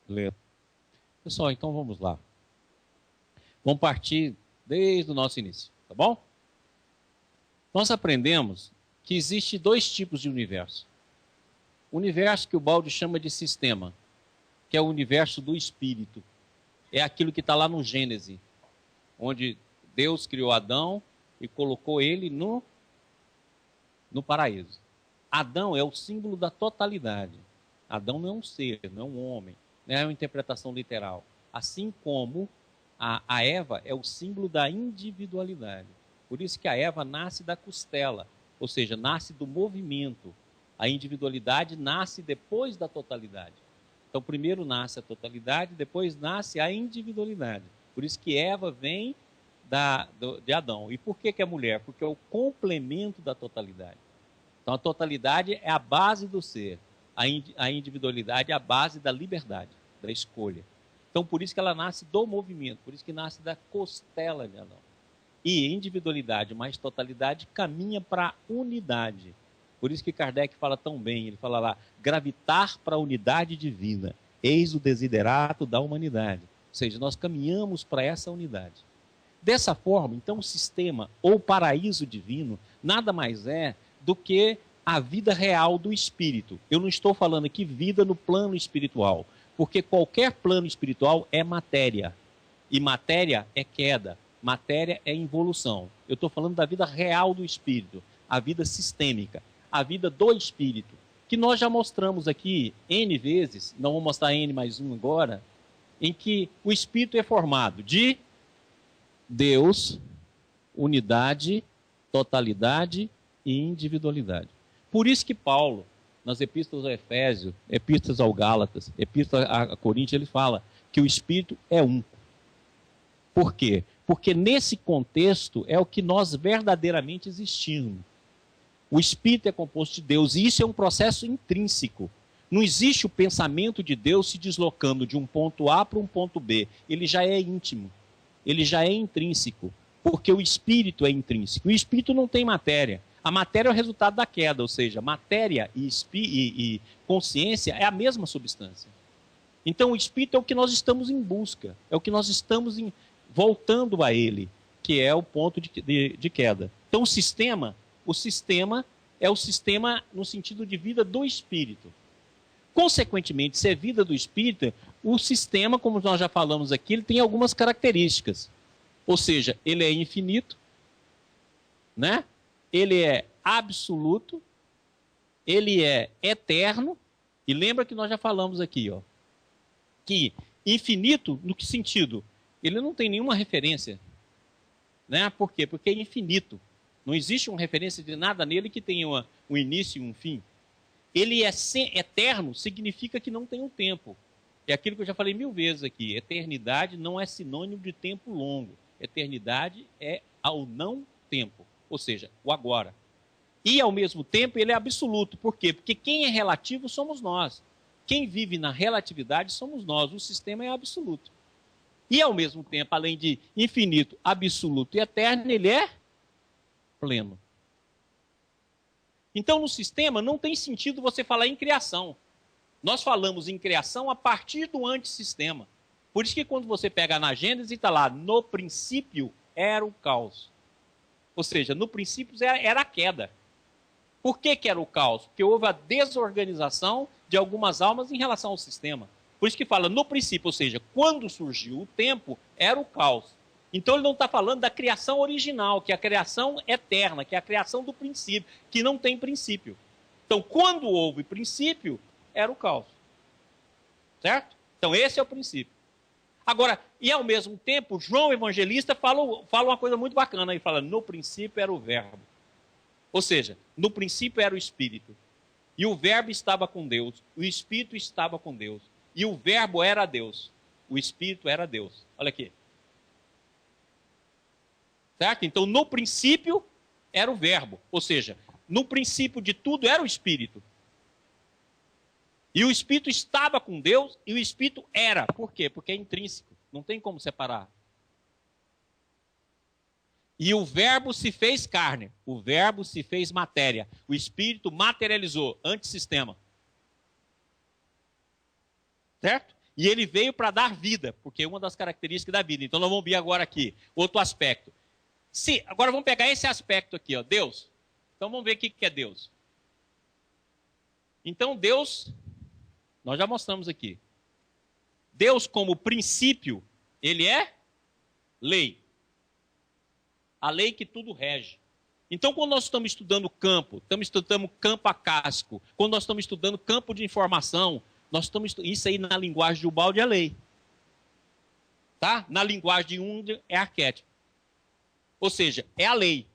Beleza. Pessoal, então vamos lá. Vamos partir desde o nosso início, tá bom? Nós aprendemos que existe dois tipos de universo. O universo que o Baldi chama de sistema, que é o universo do espírito. É aquilo que está lá no Gênesis, onde Deus criou Adão e colocou ele no paraíso. Adão é o símbolo da totalidade. Adão não é um ser, não é um homem, não é uma interpretação literal. Assim como a Eva é o símbolo da individualidade. Por isso que a Eva nasce da costela, ou seja, nasce do movimento. A individualidade nasce depois da totalidade. Então, primeiro nasce a totalidade, depois nasce a individualidade. Por isso que Eva vem de Adão. E por que é mulher? Porque é o complemento da totalidade. Então, a totalidade é a base do ser. A individualidade é a base da liberdade, da escolha. Então, por isso que ela nasce do movimento, por isso que nasce da costela de Adão. E individualidade mais totalidade caminha para a unidade. Por isso que Kardec fala tão bem, ele fala lá, gravitar para a unidade divina, eis o desiderato da humanidade. Ou seja, nós caminhamos para essa unidade. Dessa forma, então, o sistema ou paraíso divino nada mais é do que a vida real do espírito. Eu não estou falando aqui vida no plano espiritual, porque qualquer plano espiritual é matéria, e matéria é queda, matéria é involução. Eu estou falando da vida real do espírito, a vida sistêmica, a vida do espírito, que nós já mostramos aqui N vezes, não vou mostrar N mais um agora, em que o espírito é formado de Deus, unidade, totalidade e individualidade. Por isso que Paulo, nas epístolas a Efésios, epístolas ao Gálatas, epístolas a Coríntios, ele fala que o Espírito é um. Por quê? Porque nesse contexto é o que nós verdadeiramente existimos. O Espírito é composto de Deus e isso é um processo intrínseco. Não existe o pensamento de Deus se deslocando de um ponto A para um ponto B. Ele já é íntimo, ele já é intrínseco, porque o Espírito é intrínseco. O Espírito não tem matéria. A matéria é o resultado da queda, ou seja, matéria e consciência é a mesma substância. Então o Espírito é o que nós estamos em busca, é o que nós estamos voltando a ele, que é o ponto de queda. Então o sistema é o sistema no sentido de vida do Espírito. Consequentemente, se é vida do Espírito, o sistema, como nós já falamos aqui, ele tem algumas características. Ou seja, ele é infinito, né? Ele é absoluto, ele é eterno, e lembra que nós já falamos aqui, ó, que infinito, no que sentido? Ele não tem nenhuma referência, né? Por quê? Porque é infinito. Não existe uma referência de nada nele que tenha um início e um fim. Ele é eterno, significa que não tem um tempo. É aquilo que eu já falei 1000 vezes aqui. Eternidade não é sinônimo de tempo longo. Eternidade é ao não tempo, ou seja, o agora. E, ao mesmo tempo, ele é absoluto. Por quê? Porque quem é relativo somos nós. Quem vive na relatividade somos nós. O sistema é absoluto. E, ao mesmo tempo, além de infinito, absoluto e eterno, ele é pleno. Então, no sistema, não tem sentido você falar em criação. Nós falamos em criação a partir do antissistema. Por isso que quando você pega na Gênesis, está lá, no princípio era o caos. Ou seja, no princípio era a queda. Por que era o caos? Porque houve a desorganização de algumas almas em relação ao sistema. Por isso que fala no princípio, ou seja, quando surgiu o tempo, era o caos. Então ele não está falando da criação original, que é a criação eterna, que é a criação do princípio, que não tem princípio. Então, quando houve princípio, era o caos. Certo? Então, esse é o princípio. Agora, e ao mesmo tempo, João Evangelista fala uma coisa muito bacana. Ele fala, no princípio era o verbo. Ou seja, no princípio era o Espírito. E o verbo estava com Deus. O Espírito estava com Deus. E o verbo era Deus. O Espírito era Deus. Olha aqui. Certo? Então, no princípio era o verbo. Ou seja, no princípio de tudo era o Espírito. E o Espírito estava com Deus e o Espírito era. Por quê? Porque é intrínseco. Não tem como separar. E o verbo se fez carne. O verbo se fez matéria. O Espírito materializou. Antissistema. Certo? E ele veio para dar vida, porque é uma das características da vida. Então nós vamos ver agora aqui outro aspecto. Agora vamos pegar esse aspecto aqui, ó, Deus. Então vamos ver o que é Deus. Então Deus, nós já mostramos aqui. Deus como princípio, ele é lei. A lei que tudo rege. Então quando nós estamos estudando campo, estamos estudando campo a casco, quando nós estamos estudando campo de informação, nós estamos isso aí na linguagem de Ubaldi é lei. Tá? Na linguagem de Jung é arquétipo. Ou seja, é a lei.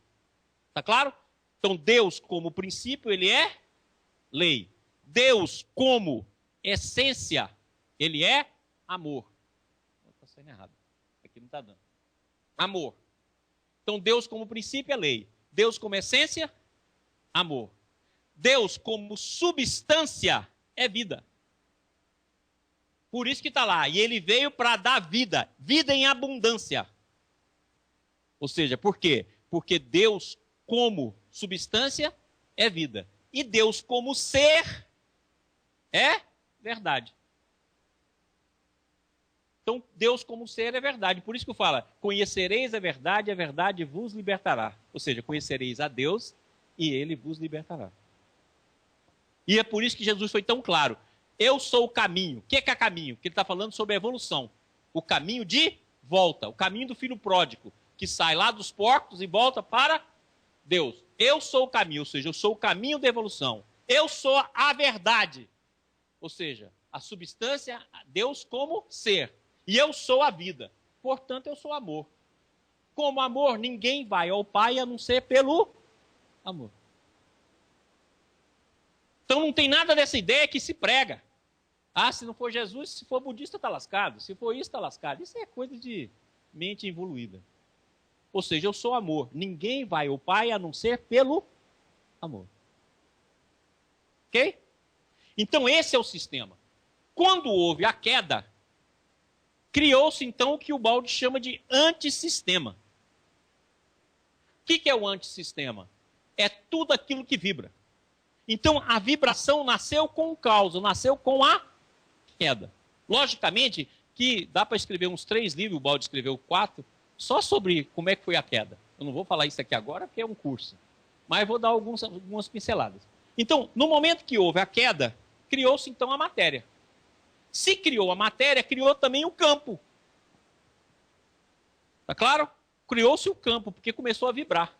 Tá claro? Então Deus como princípio, ele é lei. Deus como essência, ele é amor. Está sendo errado. Aqui não está dando. Amor. Então Deus como princípio é lei. Deus como essência, amor. Deus como substância é vida. Por isso que está lá. E ele veio para dar vida. Vida em abundância. Ou seja, por quê? Porque Deus como substância é vida. E Deus como ser é verdade. Então, Deus como ser é verdade. Por isso que eu falo, conhecereis a verdade vos libertará. Ou seja, conhecereis a Deus e ele vos libertará. E é por isso que Jesus foi tão claro. Eu sou o caminho. O que é caminho? Porque ele está falando sobre a evolução. O caminho de volta. O caminho do filho pródigo, que sai lá dos porcos e volta para Deus. Eu sou o caminho, ou seja, eu sou o caminho da evolução. Eu sou a verdade. Ou seja, a substância, Deus como ser. E eu sou a vida. Portanto, eu sou amor. Como amor, ninguém vai ao Pai a não ser pelo amor. Então não tem nada dessa ideia que se prega. Ah, se não for Jesus, se for budista, está lascado. Se for isso, está lascado. Isso é coisa de mente evoluída. Ou seja, eu sou amor. Ninguém vai ao Pai a não ser pelo amor. Ok? Então esse é o sistema. Quando houve a queda, criou-se então o que o Ubaldi chama de antissistema. O que é o antissistema? É tudo aquilo que vibra. Então a vibração nasceu com o caos, nasceu com a queda. Logicamente que dá para escrever uns 3 livros, o Ubaldi escreveu 4, só sobre como é que foi a queda. Eu não vou falar isso aqui agora, porque é um curso. Mas vou dar algumas pinceladas. Então, no momento que houve a queda, criou-se então a matéria. Se criou a matéria, criou também o campo. Tá claro? Criou-se o campo, porque começou a vibrar.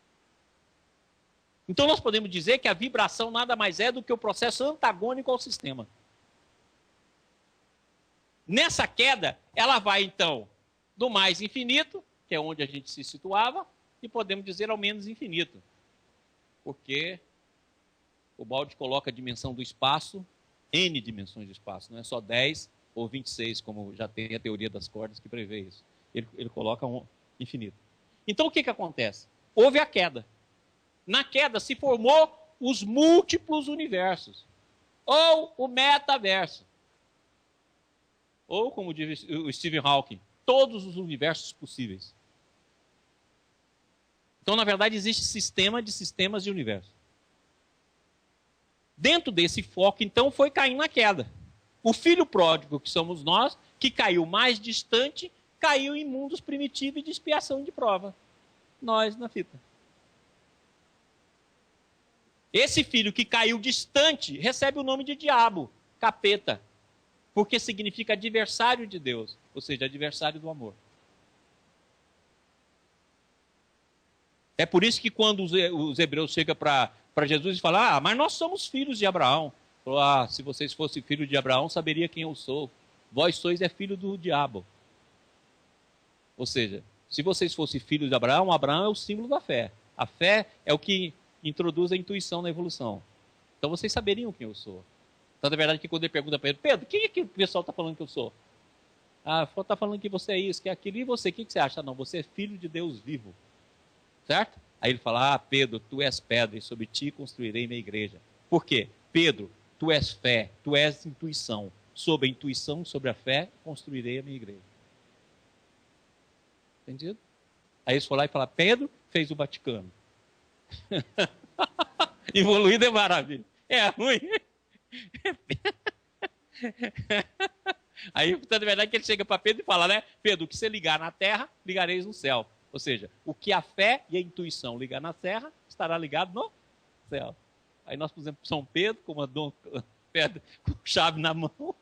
Então nós podemos dizer que a vibração nada mais é do que o processo antagônico ao sistema. Nessa queda, ela vai então do mais infinito, que é onde a gente se situava, e podemos dizer ao menos infinito. Porque o Ubaldi coloca a dimensão do espaço, N dimensões de espaço, não é só 10 ou 26, como já tem a teoria das cordas que prevê isso. Ele coloca um infinito. Então o que acontece? Houve a queda. Na queda se formou os múltiplos universos, ou o metaverso, ou como diz o Stephen Hawking, todos os universos possíveis. Então, na verdade, existe sistema de sistemas de universo. Dentro desse foco, então, foi caindo na queda. O filho pródigo, que somos nós, que caiu mais distante, caiu em mundos primitivos e de expiação de prova. Nós na fita. Esse filho que caiu distante recebe o nome de diabo, capeta, porque significa adversário de Deus, ou seja, adversário do amor. É por isso que quando os hebreus chegam para Jesus e falam, mas nós somos filhos de Abraão. Falou, se vocês fossem filhos de Abraão, saberia quem eu sou. Vós sois filho do diabo. Ou seja, se vocês fossem filhos de Abraão, Abraão é o símbolo da fé. A fé é o que introduz a intuição na evolução. Então vocês saberiam quem eu sou. Então, na verdade, que quando ele pergunta para ele, Pedro, quem é que o pessoal está falando que eu sou? Está falando que você é isso, que é aquilo, e você, o que você acha? Não, você é filho de Deus vivo. Certo? Aí ele fala, Pedro, tu és pedra, e sobre ti construirei minha igreja. Por quê? Pedro, tu és fé, tu és intuição. Sobre a intuição, sobre a fé, construirei a minha igreja. Entendido? Aí eles foram lá e falaram, Pedro fez o Vaticano. Evoluído é maravilha. É ruim. Aí, portanto, é verdade que ele chega para Pedro e fala, né? Pedro, o que você ligar na terra, ligareis no céu. Ou seja, o que a fé e a intuição ligar na terra, estará ligado no céu. Aí nós pusemos São Pedro, comandou Pedro com chave na mão.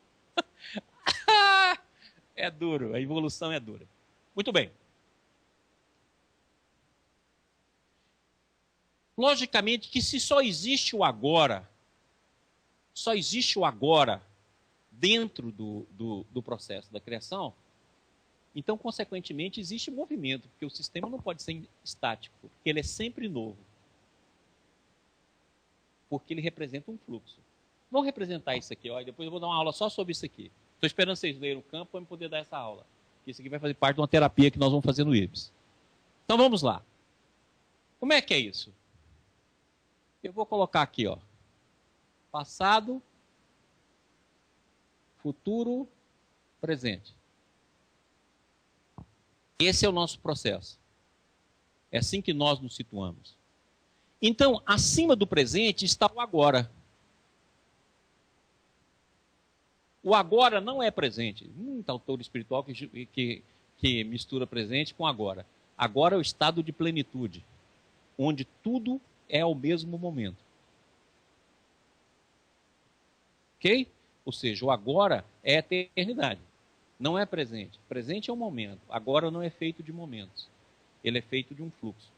É duro, a evolução é dura. Muito bem. Logicamente que se só existe o agora dentro do processo da criação, então, consequentemente, existe movimento, porque o sistema não pode ser estático, porque ele é sempre novo. Porque ele representa um fluxo. Vamos representar isso aqui, ó, e depois eu vou dar uma aula só sobre isso aqui. Estou esperando vocês lerem o campo para eu poder dar essa aula. Isso aqui vai fazer parte de uma terapia que nós vamos fazer no IBS. Então, vamos lá. Como é que é isso? Eu vou colocar aqui, ó, passado, futuro, presente. Esse é o nosso processo. É assim que nós nos situamos. Então, acima do presente está o agora. O agora não é presente. Tá autor espiritual que mistura presente com agora. Agora é o estado de plenitude, onde tudo é ao mesmo momento. Ok? Ou seja, o agora é eternidade. Não é presente. Presente é um momento. Agora não é feito de momentos. Ele é feito de um fluxo.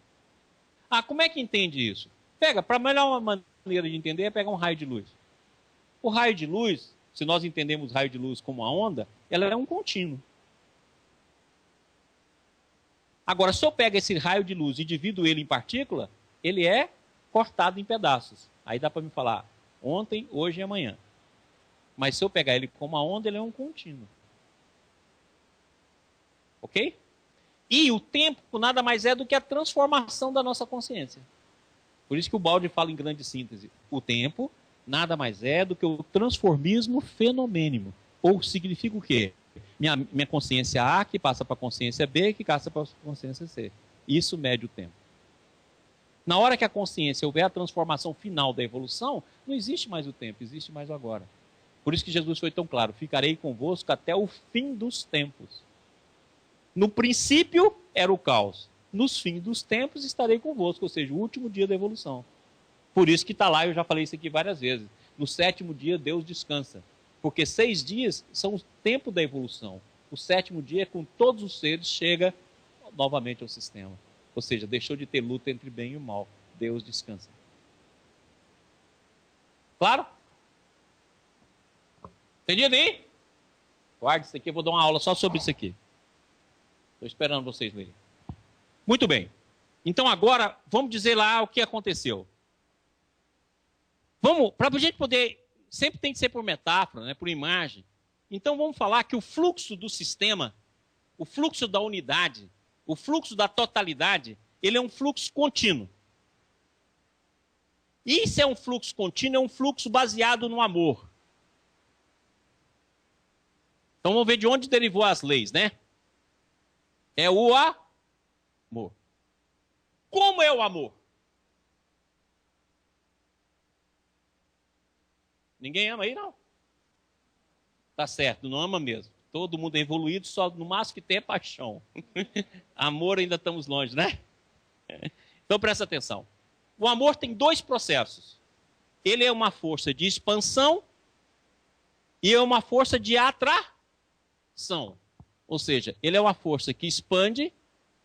Ah, como é que entende isso? Pega, para a melhor maneira de entender é pegar um raio de luz. O raio de luz, se nós entendemos o raio de luz como uma onda, ela é um contínuo. Agora, se eu pego esse raio de luz e divido ele em partícula, ele é cortado em pedaços. Aí dá para me falar ontem, hoje e amanhã. Mas se eu pegar ele como uma onda, ele é um contínuo. Ok? E o tempo nada mais é do que a transformação da nossa consciência. Por isso que o Baldi fala em grande síntese. O tempo nada mais é do que o transformismo fenomênico. Ou significa o quê? Minha consciência A que passa para a consciência B que passa para a consciência C. Isso mede o tempo. Na hora que a consciência houver a transformação final da evolução, não existe mais o tempo, existe mais o agora. Por isso que Jesus foi tão claro, ficarei convosco até o fim dos tempos. No princípio era o caos, nos fins dos tempos estarei convosco, ou seja, o último dia da evolução. Por isso que está lá, eu já falei isso aqui várias vezes, no 7º dia Deus descansa, porque 6 dias são o tempo da evolução. O 7º dia, com todos os seres, chega novamente ao sistema. Ou seja, deixou de ter luta entre bem e o mal. Deus descansa. Claro? Entendido aí? Guarde isso aqui, eu vou dar uma aula só sobre isso aqui. Estou esperando vocês lerem. Muito bem. Então agora, vamos dizer lá o que aconteceu. Vamos, para a gente poder, sempre tem que ser por metáfora, né, por imagem. Então vamos falar que o fluxo do sistema, o fluxo da unidade, o fluxo da totalidade, ele é um fluxo contínuo. E se é um fluxo contínuo, é um fluxo baseado no amor. Então vamos ver de onde derivou as leis, né? É o amor. Como é o amor? Ninguém ama aí, não? Tá certo, não ama mesmo. Todo mundo é evoluído, só no máximo que tem é paixão. Amor ainda estamos longe, né? Então presta atenção. O amor tem 2 processos. Ele é uma força de expansão e é uma força de atração. Ou seja, ele é uma força que expande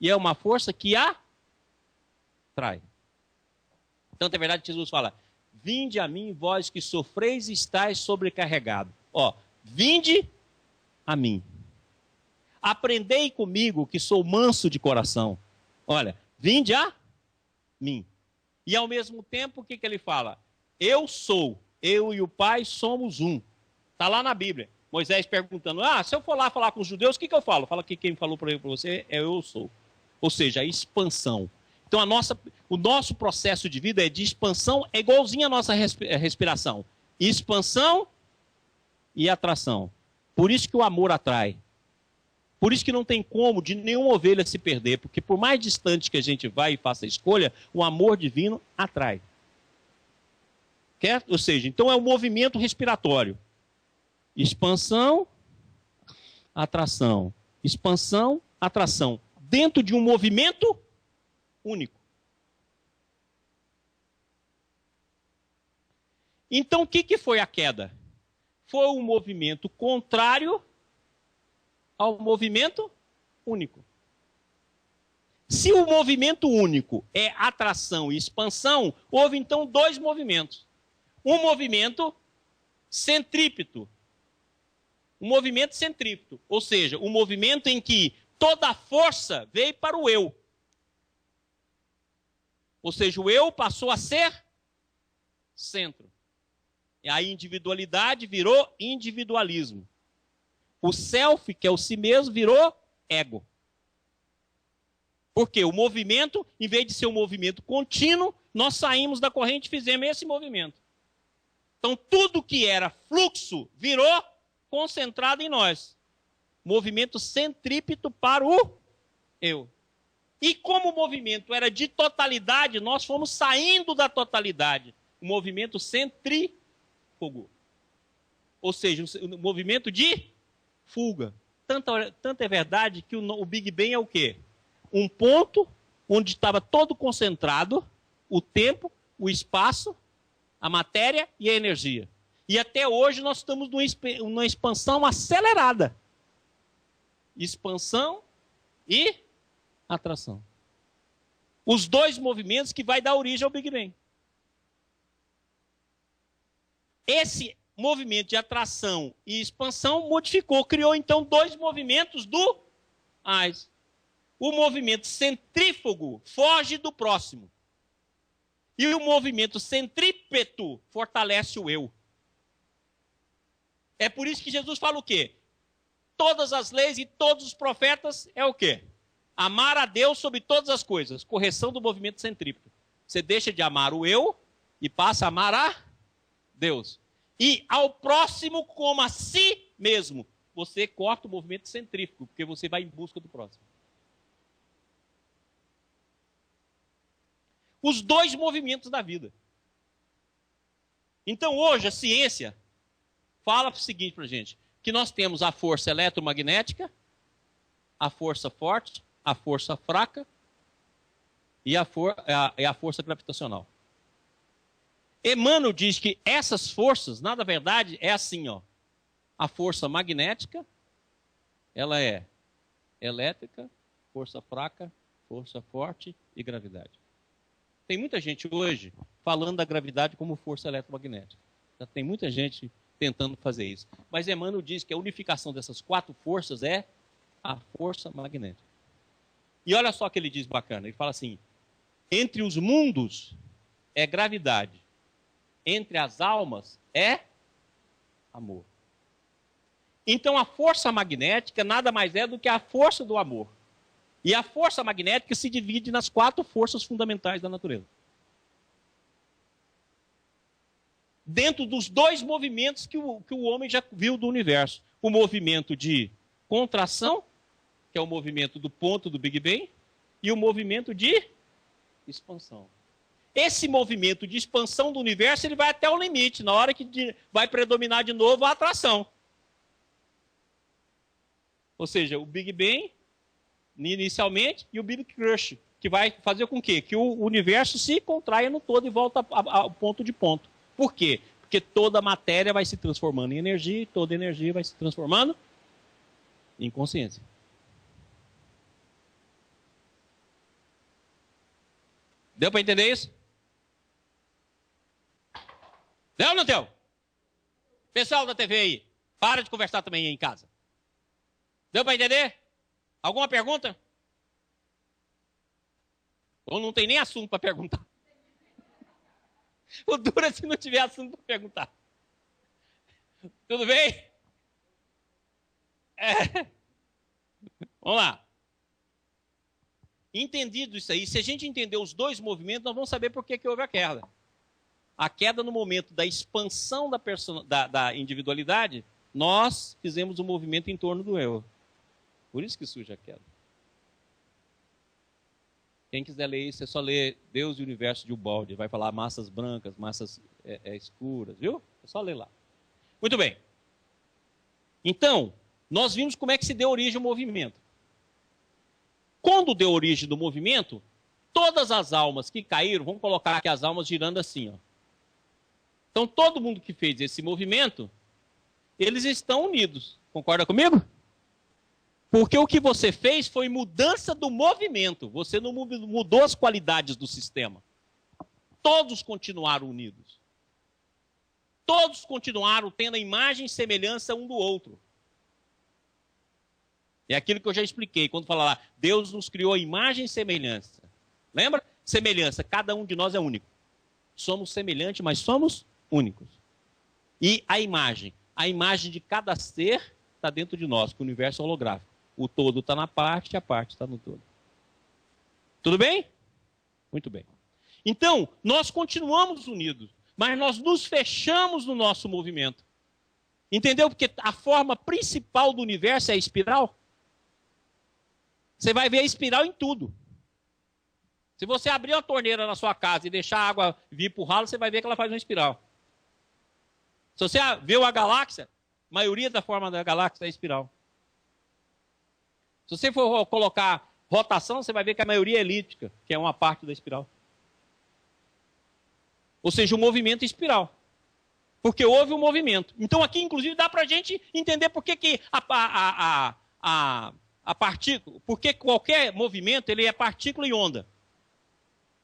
e é uma força que atrai. Então, é verdade que Jesus fala, vinde a mim, vós que sofreis e estáis sobrecarregados. Ó, vinde a mim. Aprendei comigo que sou manso de coração. Olha, vinde a mim. E ao mesmo tempo, o que ele fala? Eu sou, eu e o Pai somos um. Está lá na Bíblia. Moisés perguntando, se eu for lá falar com os judeus, o que eu falo? Fala que quem falou para você é eu sou. Ou seja, a expansão. Então o nosso processo de vida é de expansão, é igualzinho a nossa respiração. Expansão e atração. Por isso que o amor atrai. Por isso que não tem como de nenhuma ovelha se perder, porque por mais distante que a gente vá e faça a escolha, o amor divino atrai. Ou seja, então é um movimento respiratório. Expansão atração, expansão, atração, dentro de um movimento único. Então, o que foi a queda? Foi um movimento contrário ao movimento único. Se o movimento único é atração e expansão, houve então dois movimentos. Um movimento centrípeto. Um movimento centrípeto, ou seja, um movimento em que toda a força veio para o eu. Ou seja, o eu passou a ser centro. E a individualidade virou individualismo. O self, que é o si mesmo, virou ego. Porque o movimento, em vez de ser um movimento contínuo, nós saímos da corrente e fizemos esse movimento. Então, tudo que era fluxo virou concentrado em nós. Movimento centrípeto para o eu. E como o movimento era de totalidade, nós fomos saindo da totalidade. O movimento centrífugo. Ou seja, o movimento de fuga. Tanto é verdade que o Big Bang é o quê? Um ponto onde estava todo concentrado o tempo, o espaço, a matéria e a energia. E até hoje nós estamos numa expansão acelerada. Expansão e atração. Os dois movimentos que vai dar origem ao Big Bang. Esse movimento de atração e expansão modificou, criou então dois movimentos do Einstein. O movimento centrífugo foge do próximo. E o movimento centrípeto fortalece o eu. É por isso que Jesus fala o quê? Todas as leis e todos os profetas é o quê? Amar a Deus sobre todas as coisas. Correção do movimento centrípeto. Você deixa de amar o eu e passa a amar a Deus. E ao próximo como a si mesmo. Você corta o movimento centrífugo, porque você vai em busca do próximo. Os dois movimentos da vida. Então hoje a ciência fala o seguinte para a gente, que nós temos a força eletromagnética, a força forte, a força fraca e a força gravitacional. Emmanuel diz que essas forças, na verdade, é assim, ó. A força magnética, ela é elétrica, força fraca, força forte e gravidade. Tem muita gente hoje falando da gravidade como força eletromagnética. Já tem muita gente tentando fazer isso. Mas Emmanuel diz que a unificação dessas quatro forças é a força magnética. E olha só o que ele diz bacana. Ele fala assim, entre os mundos é gravidade. Entre as almas é amor. Então a força magnética nada mais é do que a força do amor. E a força magnética se divide nas quatro forças fundamentais da natureza. Dentro dos dois movimentos que o homem já viu do universo. O movimento de contração, que é o movimento do ponto do Big Bang, e o movimento de expansão. Esse movimento de expansão do universo ele vai até o limite, na hora que vai predominar de novo a atração. Ou seja, o Big Bang inicialmente, e o Big Crush, que vai fazer com que o universo se contraia no todo e volta ao ponto de ponto. Por quê? Porque toda a matéria vai se transformando em energia e toda energia vai se transformando em consciência. Deu para entender isso? Deu ou não deu? Pessoal da TV aí, para de conversar também aí em casa. Deu para entender? Alguma pergunta? Ou não tem nem assunto para perguntar? O duro é se não tiver assunto para perguntar. Tudo bem? Vamos lá. Entendido isso aí, se a gente entender os dois movimentos, nós vamos saber por que houve a queda. A queda no momento da expansão da individualidade, nós fizemos um movimento em torno do eu. Por isso que surge a queda. Quem quiser ler isso, é só ler Deus e o Universo de Ubaldi. Vai falar massas brancas, massas escuras, viu? É só ler lá. Muito bem. Então, nós vimos como é que se deu origem ao movimento. Quando deu origem do movimento, todas as almas que caíram, vamos colocar aqui as almas girando assim, ó. Então, todo mundo que fez esse movimento, eles estão unidos. Concorda comigo? Porque o que você fez foi mudança do movimento. Você não mudou as qualidades do sistema. Todos continuaram unidos. Todos continuaram tendo a imagem e semelhança um do outro. É aquilo que eu já expliquei, quando fala lá, Deus nos criou a imagem e semelhança. Lembra? Semelhança, cada um de nós é único. Somos semelhantes, mas somos únicos. E a imagem de cada ser está dentro de nós, que o universo é holográfico. O todo está na parte e a parte está no todo. Tudo bem? Muito bem. Então, nós continuamos unidos, mas nós nos fechamos no nosso movimento. Entendeu? Porque a forma principal do universo é a espiral. Você vai ver a espiral em tudo. Se você abrir uma torneira na sua casa e deixar a água vir para o ralo, você vai ver que ela faz uma espiral. Se você vê a galáxia, a maioria da forma da galáxia é espiral. Se você for colocar rotação, você vai ver que a maioria é elíptica, que é uma parte da espiral. Ou seja, o movimento é espiral. Porque houve um movimento. Então aqui, inclusive, dá para a gente entender por que a partícula, porque qualquer movimento ele é partícula e onda.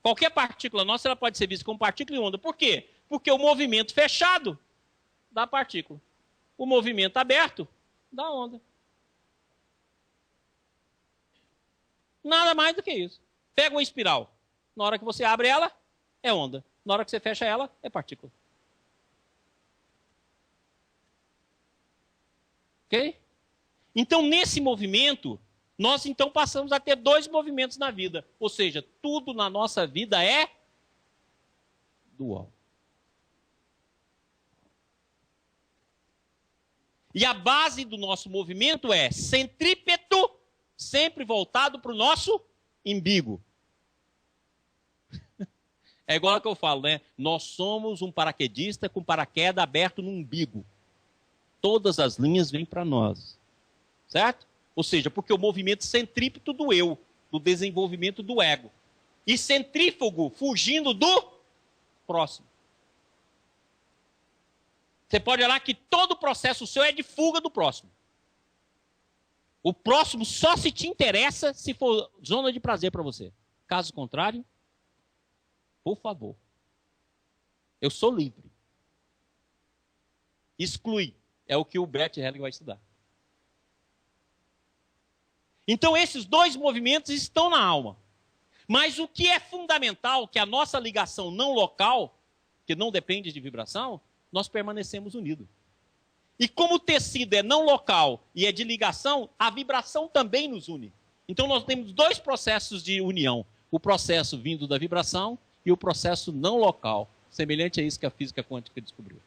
Qualquer partícula nossa ela pode ser vista como partícula e onda. Por quê? Porque o movimento fechado dá partícula. O movimento aberto dá onda. Nada mais do que isso. Pega uma espiral. Na hora que você abre ela, é onda. Na hora que você fecha ela, é partícula. Ok? Então, nesse movimento, nós então passamos a ter dois movimentos na vida. Ou seja, tudo na nossa vida é dual. E a base do nosso movimento é centrípeto, sempre voltado para o nosso umbigo. É igual que eu falo, né? Nós somos um paraquedista com paraquedas aberto no umbigo. Todas as linhas vêm para nós. Certo? Ou seja, porque o movimento centrípeto do eu, do desenvolvimento do ego. E centrífugo, fugindo do próximo. Você pode olhar que todo o processo seu é de fuga do próximo. O próximo só se te interessa se for zona de prazer para você. Caso contrário, por favor. Eu sou livre. Exclui. É o que o Bert Helling vai estudar. Então esses dois movimentos estão na alma. Mas o que é fundamental, que a nossa ligação não local, que não depende de vibração, nós permanecemos unidos. E como o tecido é não local e é de ligação, a vibração também nos une. Então nós temos dois processos de união. O processo vindo da vibração e o processo não local. Semelhante a isso que a física quântica descobriu.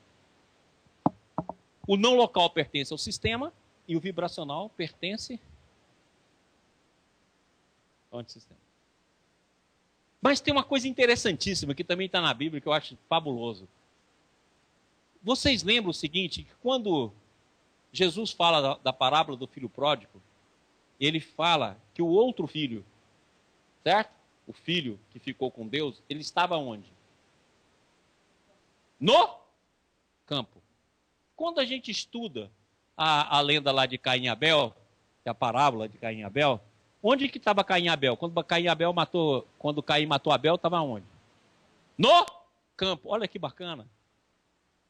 O não local pertence ao sistema e o vibracional pertence ao antissistema. Mas tem uma coisa interessantíssima que também está na Bíblia que eu acho fabuloso. Vocês lembram o seguinte, que quando Jesus fala da parábola do filho pródigo, ele fala que o outro filho, certo? O filho que ficou com Deus, ele estava onde? No campo. Quando a gente estuda a lenda lá de Caim e Abel, que é a parábola de Caim e Abel, onde que estava Caim e Abel? Quando Caim matou Abel, estava onde? No campo. Olha que bacana.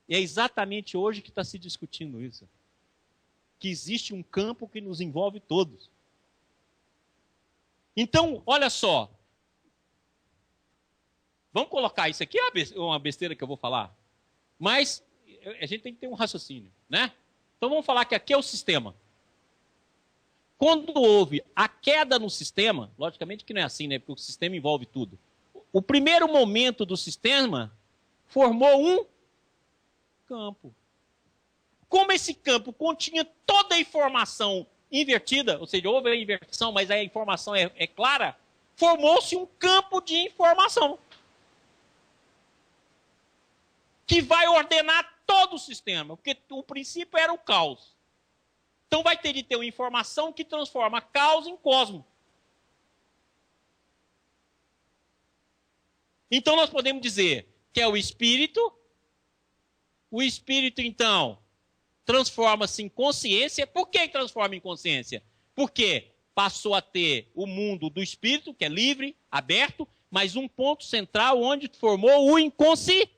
E é exatamente hoje que está se discutindo isso. Que existe um campo que nos envolve todos. Então, olha só. Vamos colocar isso aqui, é uma besteira que eu vou falar. Mas a gente tem que ter um raciocínio, né? Então vamos falar que aqui é o sistema. Quando houve a queda no sistema, logicamente que não é assim, né? Porque o sistema envolve tudo. O primeiro momento do sistema formou um campo. Como esse campo continha toda a informação invertida, ou seja, houve a inversão, mas a informação é clara, formou-se um campo de informação que vai ordenar todo o sistema, porque o princípio era o caos. Então vai ter de ter uma informação que transforma a causa em cosmo. Então nós podemos dizer que é o espírito então transforma-se em consciência. Por que transforma em consciência? Porque passou a ter o mundo do espírito, que é livre, aberto, mas um ponto central onde formou o inconsciente.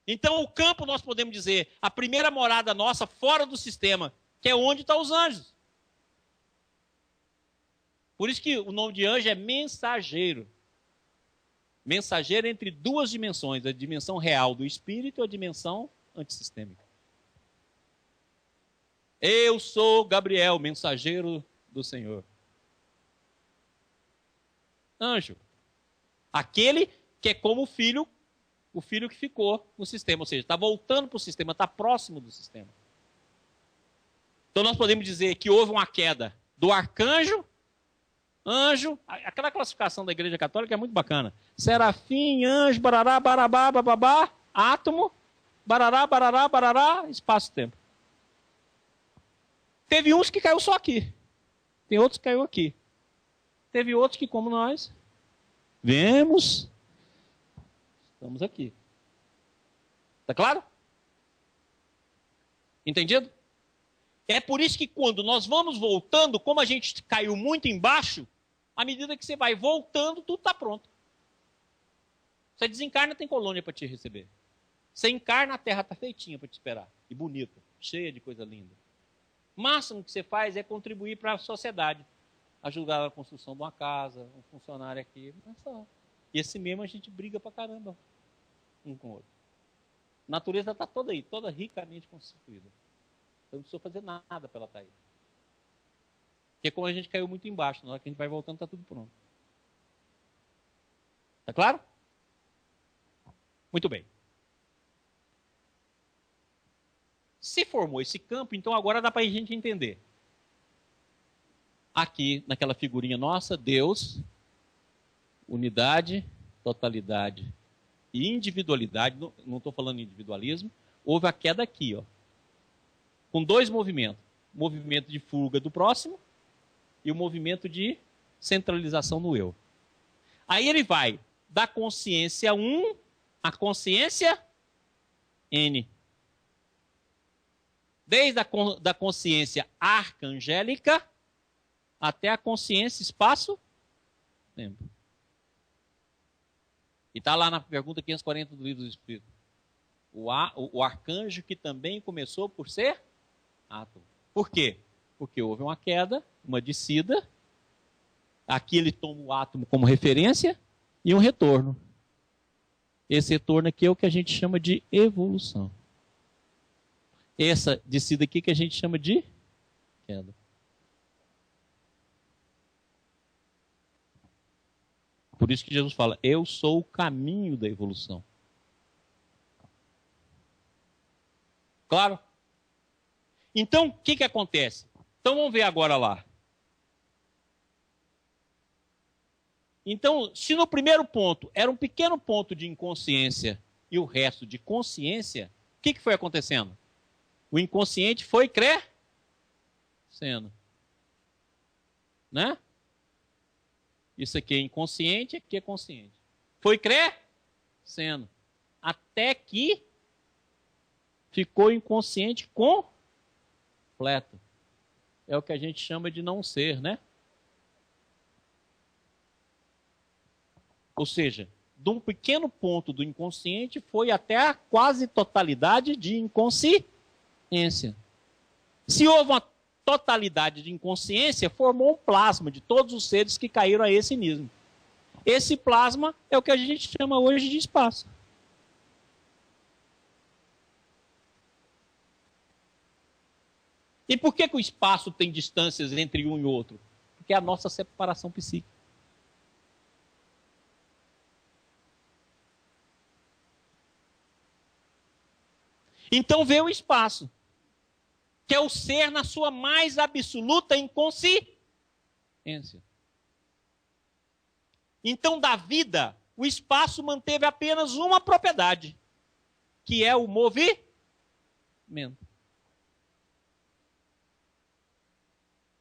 Então o campo, nós podemos dizer, a primeira morada nossa fora do sistema, que é onde estão os anjos. Por isso que o nome de anjo é mensageiro. Mensageiro entre duas dimensões, a dimensão real do espírito e a dimensão antissistêmica. Eu sou Gabriel, mensageiro do Senhor. Anjo. Aquele que é como o filho que ficou no sistema, ou seja, está voltando para o sistema, está próximo do sistema. Então nós podemos dizer que houve uma queda do arcanjo, anjo, aquela classificação da Igreja Católica é muito bacana. Serafim, anjo, barará, barabá, bababá, átomo, barará, barará, barará, espaço-tempo. Teve uns que caiu só aqui. Tem outros que caiu aqui. Teve outros que, como nós, vemos, estamos aqui. Tá claro? Entendido? É por isso que quando nós vamos voltando, como a gente caiu muito embaixo, à medida que você vai voltando, tudo está pronto. Você desencarna, tem colônia para te receber. Você encarna, a terra está feitinha para te esperar. E bonita, cheia de coisa linda. O máximo que você faz é contribuir para a sociedade. Ajudar na construção de uma casa, um funcionário aqui. Mas só. E esse mesmo a gente briga para caramba um com o outro. A natureza está toda aí, toda ricamente constituída. Então não precisa fazer nada para ela estar aí. Porque como a gente caiu muito embaixo, na hora que a gente vai voltando, está tudo pronto. Está claro? Muito bem. Se formou esse campo, então agora dá para a gente entender. Aqui, naquela figurinha nossa, Deus, unidade, totalidade e individualidade, não estou falando em individualismo, houve a queda aqui, ó, com dois movimentos. O movimento de fuga do próximo e o movimento de centralização no eu. Aí ele vai da consciência 1 à consciência N. Desde a consciência arcangélica até a consciência espaço-tempo. E está lá na pergunta 540 do Livro dos Espíritos. O arcanjo que também começou por ser átomo. Por quê? Porque houve uma queda, uma descida. Aqui ele toma o átomo como referência e um retorno. Esse retorno aqui é o que a gente chama de evolução. Essa descida aqui que a gente chama de queda. Por isso que Jesus fala, eu sou o caminho da evolução. Claro? Então, o que acontece? Então, vamos ver agora lá. Então, se no primeiro ponto era um pequeno ponto de inconsciência e o resto de consciência, o que foi acontecendo? O inconsciente foi crescendo. Né? Isso aqui é inconsciente, aqui é consciente. Foi crescendo. Até que ficou inconsciente completo. É o que a gente chama de não ser, né? Ou seja, de um pequeno ponto do inconsciente foi até a quase totalidade de inconsciência. Se houve uma totalidade de inconsciência, formou um plasma de todos os seres que caíram a esse nível. Esse plasma é o que a gente chama hoje de espaço. E por que o espaço tem distâncias entre um e outro? Porque é a nossa separação psíquica. Então vê o espaço, que é o ser na sua mais absoluta inconsciência. Então, da vida, o espaço manteve apenas uma propriedade, que é o movimento.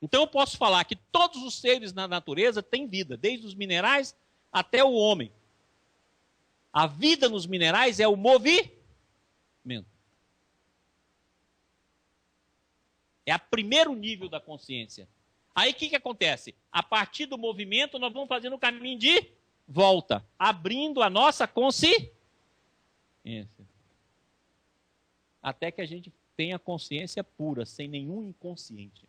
Então eu posso falar que todos os seres na natureza têm vida, desde os minerais até o homem. A vida nos minerais é o movimento. É o primeiro nível da consciência. Aí o que acontece? A partir do movimento nós vamos fazendo o caminho de volta, abrindo a nossa consciência. Até que a gente tenha consciência pura, sem nenhum inconsciente.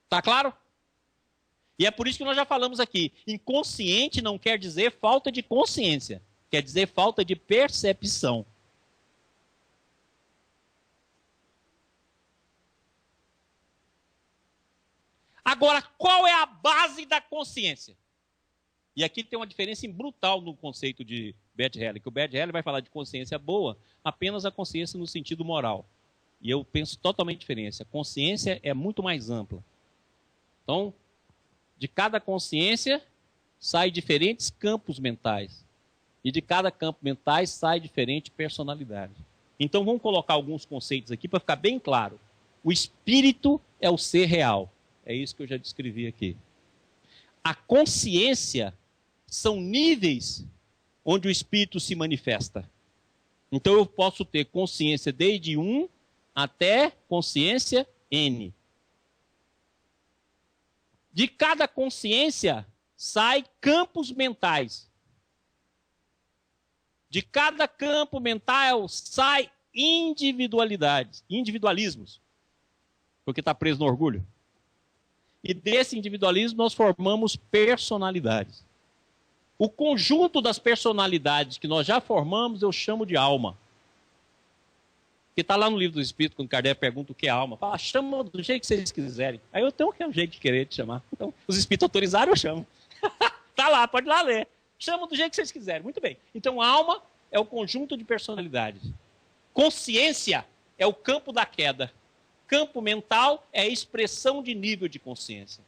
Tá claro? E é por isso que nós já falamos aqui. Inconsciente não quer dizer falta de consciência. Quer dizer falta de percepção. Agora, qual é a base da consciência? E aqui tem uma diferença brutal no conceito de Bert Hellinger, que o Bert Hellinger vai falar de consciência boa, apenas a consciência no sentido moral. E eu penso totalmente diferente. A consciência é muito mais ampla. Então, de cada consciência saem diferentes campos mentais. E de cada campo mental sai diferente personalidade. Então, vamos colocar alguns conceitos aqui para ficar bem claro. O espírito é o ser real. É isso que eu já descrevi aqui. A consciência são níveis onde o espírito se manifesta. Então eu posso ter consciência desde 1 até consciência N. De cada consciência sai campos mentais. De cada campo mental sai individualismos. Porque está preso no orgulho. E desse individualismo nós formamos personalidades. O conjunto das personalidades que nós já formamos eu chamo de alma. Que está lá no livro do Espírito, quando Kardec pergunta o que é alma. Fala, chama do jeito que vocês quiserem. Aí eu tenho um jeito de querer te chamar. Então, os espíritos autorizaram, eu chamo. Está lá, pode ir lá ler. Chama do jeito que vocês quiserem. Muito bem. Então, alma é o conjunto de personalidades. Consciência é o campo da queda. Campo mental é a expressão de nível de consciência.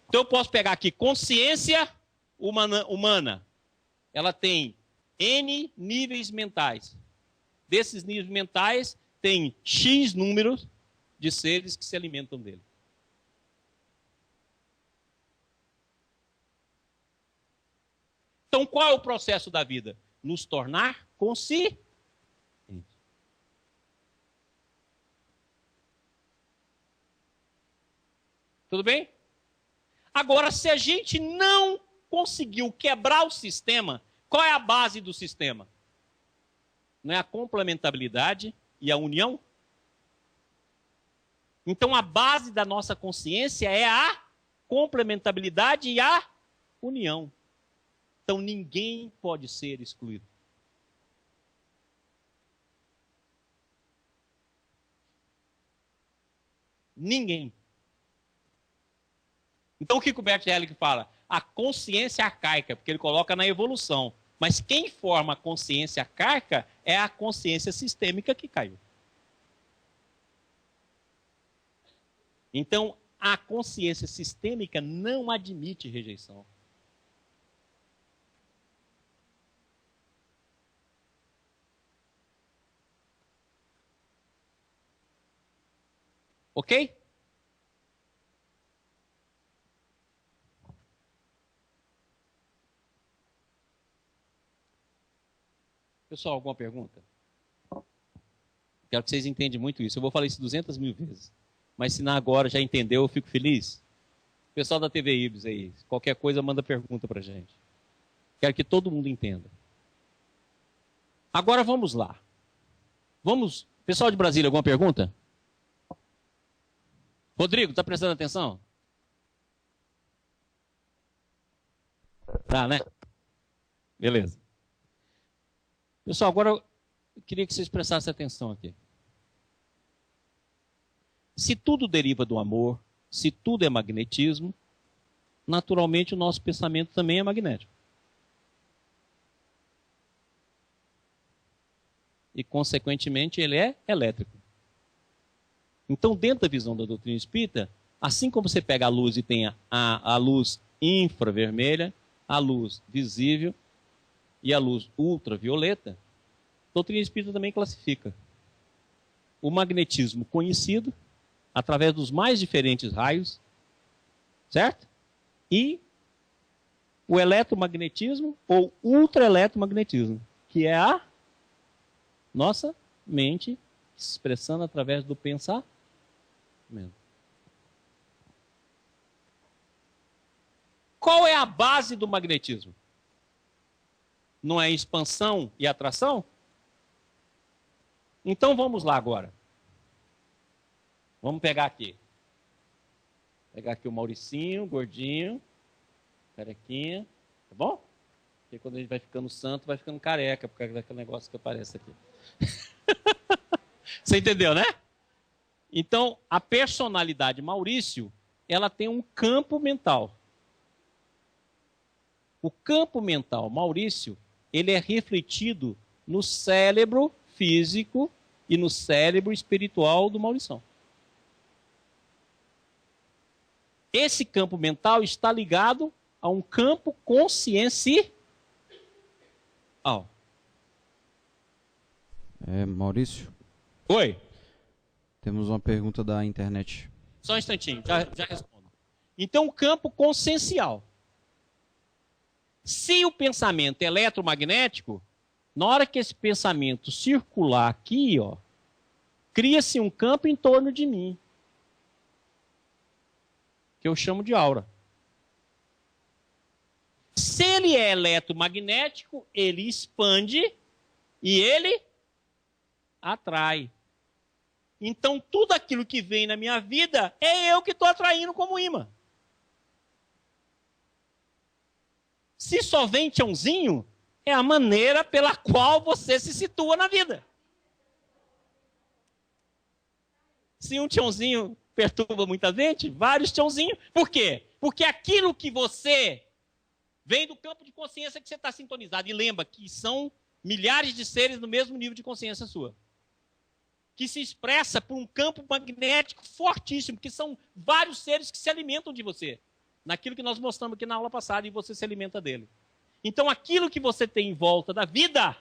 Então eu posso pegar aqui consciência humana. Ela tem N níveis mentais. Desses níveis mentais tem X números de seres que se alimentam dele. Então qual é o processo da vida? Nos tornar conscientes. Tudo bem? Agora, se a gente não conseguiu quebrar o sistema, qual é a base do sistema? Não é a complementabilidade e a união? Então, a base da nossa consciência é a complementabilidade e a união. Então, ninguém pode ser excluído. Ninguém. Então o que o Bert Hellinger fala? A consciência arcaica, porque ele coloca na evolução. Mas quem forma a consciência arcaica é a consciência sistêmica que caiu. Então a consciência sistêmica não admite rejeição. Ok? Pessoal, alguma pergunta? Quero que vocês entendam muito isso. Eu vou falar isso 200 mil vezes. Mas se na agora já entendeu, eu fico feliz. Pessoal da TV Ibis aí, qualquer coisa manda pergunta pra gente. Quero que todo mundo entenda. Agora vamos lá. Vamos. Pessoal de Brasília, alguma pergunta? Rodrigo, tá prestando atenção? Tá, né? Beleza. Pessoal, agora eu queria que vocês prestassem atenção aqui. Se tudo deriva do amor, se tudo é magnetismo, naturalmente o nosso pensamento também é magnético. E, consequentemente, ele é elétrico. Então, dentro da visão da doutrina espírita, assim como você pega a luz e tem a luz infravermelha, a luz visível, e a luz ultravioleta, a doutrina espírita também classifica o magnetismo conhecido, através dos mais diferentes raios, certo? E o eletromagnetismo ou ultraeletromagnetismo, que é a nossa mente se expressando através do pensamento. Qual é a base do magnetismo? Não é expansão e atração? Então vamos lá agora. Vamos pegar aqui. Pegar aqui o Mauricinho, gordinho, carequinha, tá bom? Porque quando a gente vai ficando santo, vai ficando careca, por causa daquele negócio que aparece aqui. Você entendeu, né? Então, a personalidade Maurício, ela tem um campo mental. O campo mental Maurício, ele é refletido no cérebro físico e no cérebro espiritual do Maurição. Esse campo mental está ligado a um campo consciencial. Maurício? Oi? Temos uma pergunta da internet. Só um instantinho, já respondo. Então, o campo consciencial. Se o pensamento é eletromagnético, na hora que esse pensamento circular aqui, ó, cria-se um campo em torno de mim, que eu chamo de aura. Se ele é eletromagnético, ele expande e ele atrai. Então, tudo aquilo que vem na minha vida é eu que estou atraindo como imã. Se só vem tchãozinho, é a maneira pela qual você se situa na vida. Se um tchãozinho perturba muita gente, vários tchãozinhos. Por quê? Porque aquilo que você vem do campo de consciência que você está sintonizado. E lembra que são milhares de seres no mesmo nível de consciência sua. Que se expressa por um campo magnético fortíssimo, que são vários seres que se alimentam de você. Naquilo que nós mostramos aqui na aula passada, e você se alimenta dele. Então, aquilo que você tem em volta da vida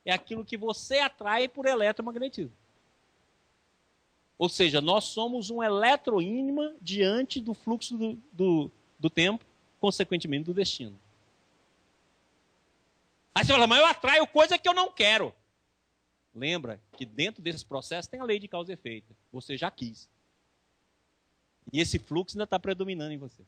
é aquilo que você atrai por eletromagnetismo. Ou seja, nós somos um eletroínima diante do fluxo do tempo, consequentemente do destino. Aí você fala, mas eu atraio coisa que eu não quero. Lembra que dentro desse processo tem a lei de causa e efeito. Você já quis. E esse fluxo ainda está predominando em você.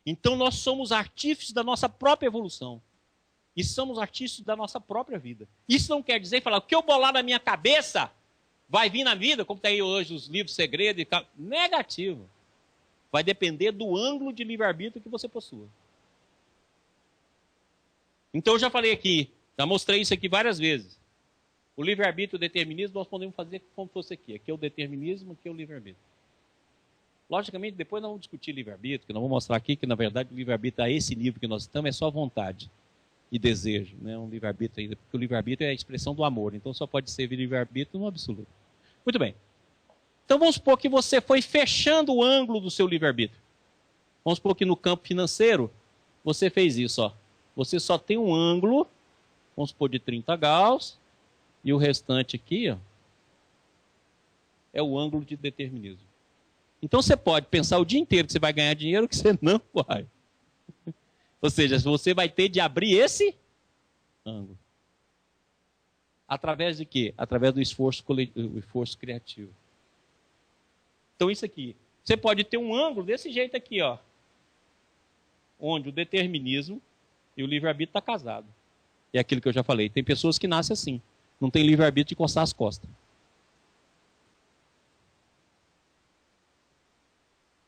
Então nós somos artífices da nossa própria evolução. E somos artífices da nossa própria vida. Isso não quer dizer, falar, o que eu bolar na minha cabeça vai vir na vida, como está aí hoje os livros segredos. Negativo. Vai depender do ângulo de livre-arbítrio que você possua. Então eu já falei aqui, já mostrei isso aqui várias vezes. O livre-arbítrio e o determinismo nós podemos fazer como fosse aqui. Aqui é o determinismo, aqui é o livre-arbítrio. Logicamente, depois nós vamos discutir livre-arbítrio, que nós vamos mostrar aqui que, na verdade, o livre-arbítrio a esse nível que nós estamos é só vontade e desejo. Não é um livre-arbítrio ainda, porque o livre-arbítrio é a expressão do amor. Então só pode ser livre-arbítrio no absoluto. Muito bem. Então vamos supor que você foi fechando o ângulo do seu livre-arbítrio. Vamos supor que no campo financeiro você fez isso, ó. Você só tem um ângulo, vamos supor de 30 graus, e o restante aqui, ó, é o ângulo de determinismo. Então você pode pensar o dia inteiro que você vai ganhar dinheiro, que você não vai. Ou seja, você vai ter de abrir esse ângulo. Através de quê? Através do esforço criativo. Então isso aqui, você pode ter um ângulo desse jeito aqui, ó, onde o determinismo e o livre-arbítrio estão casados. É aquilo que eu já falei. Tem pessoas que nascem assim. Não tem livre-arbítrio de coçar as costas.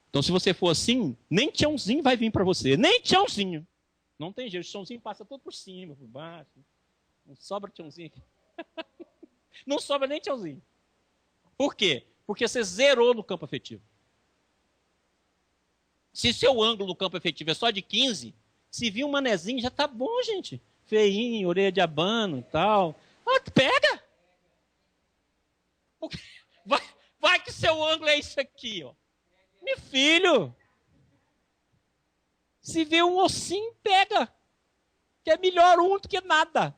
Então se você for assim, nem tchãozinho vai vir para você. Nem tchãozinho. Não tem jeito. O tchãozinho passa todo por cima, por baixo. Não sobra tchãozinho aqui. Não sobra nem tchãozinho. Por quê? Porque você zerou no campo afetivo. Se seu ângulo no campo afetivo é só de 15, se vir um manezinho já tá bom, gente. Feinho, orelha de abano e tal. Ah, pega! Vai que seu ângulo é isso aqui, ó. Meu filho, se vê um ossinho, pega. Que é melhor um do que nada.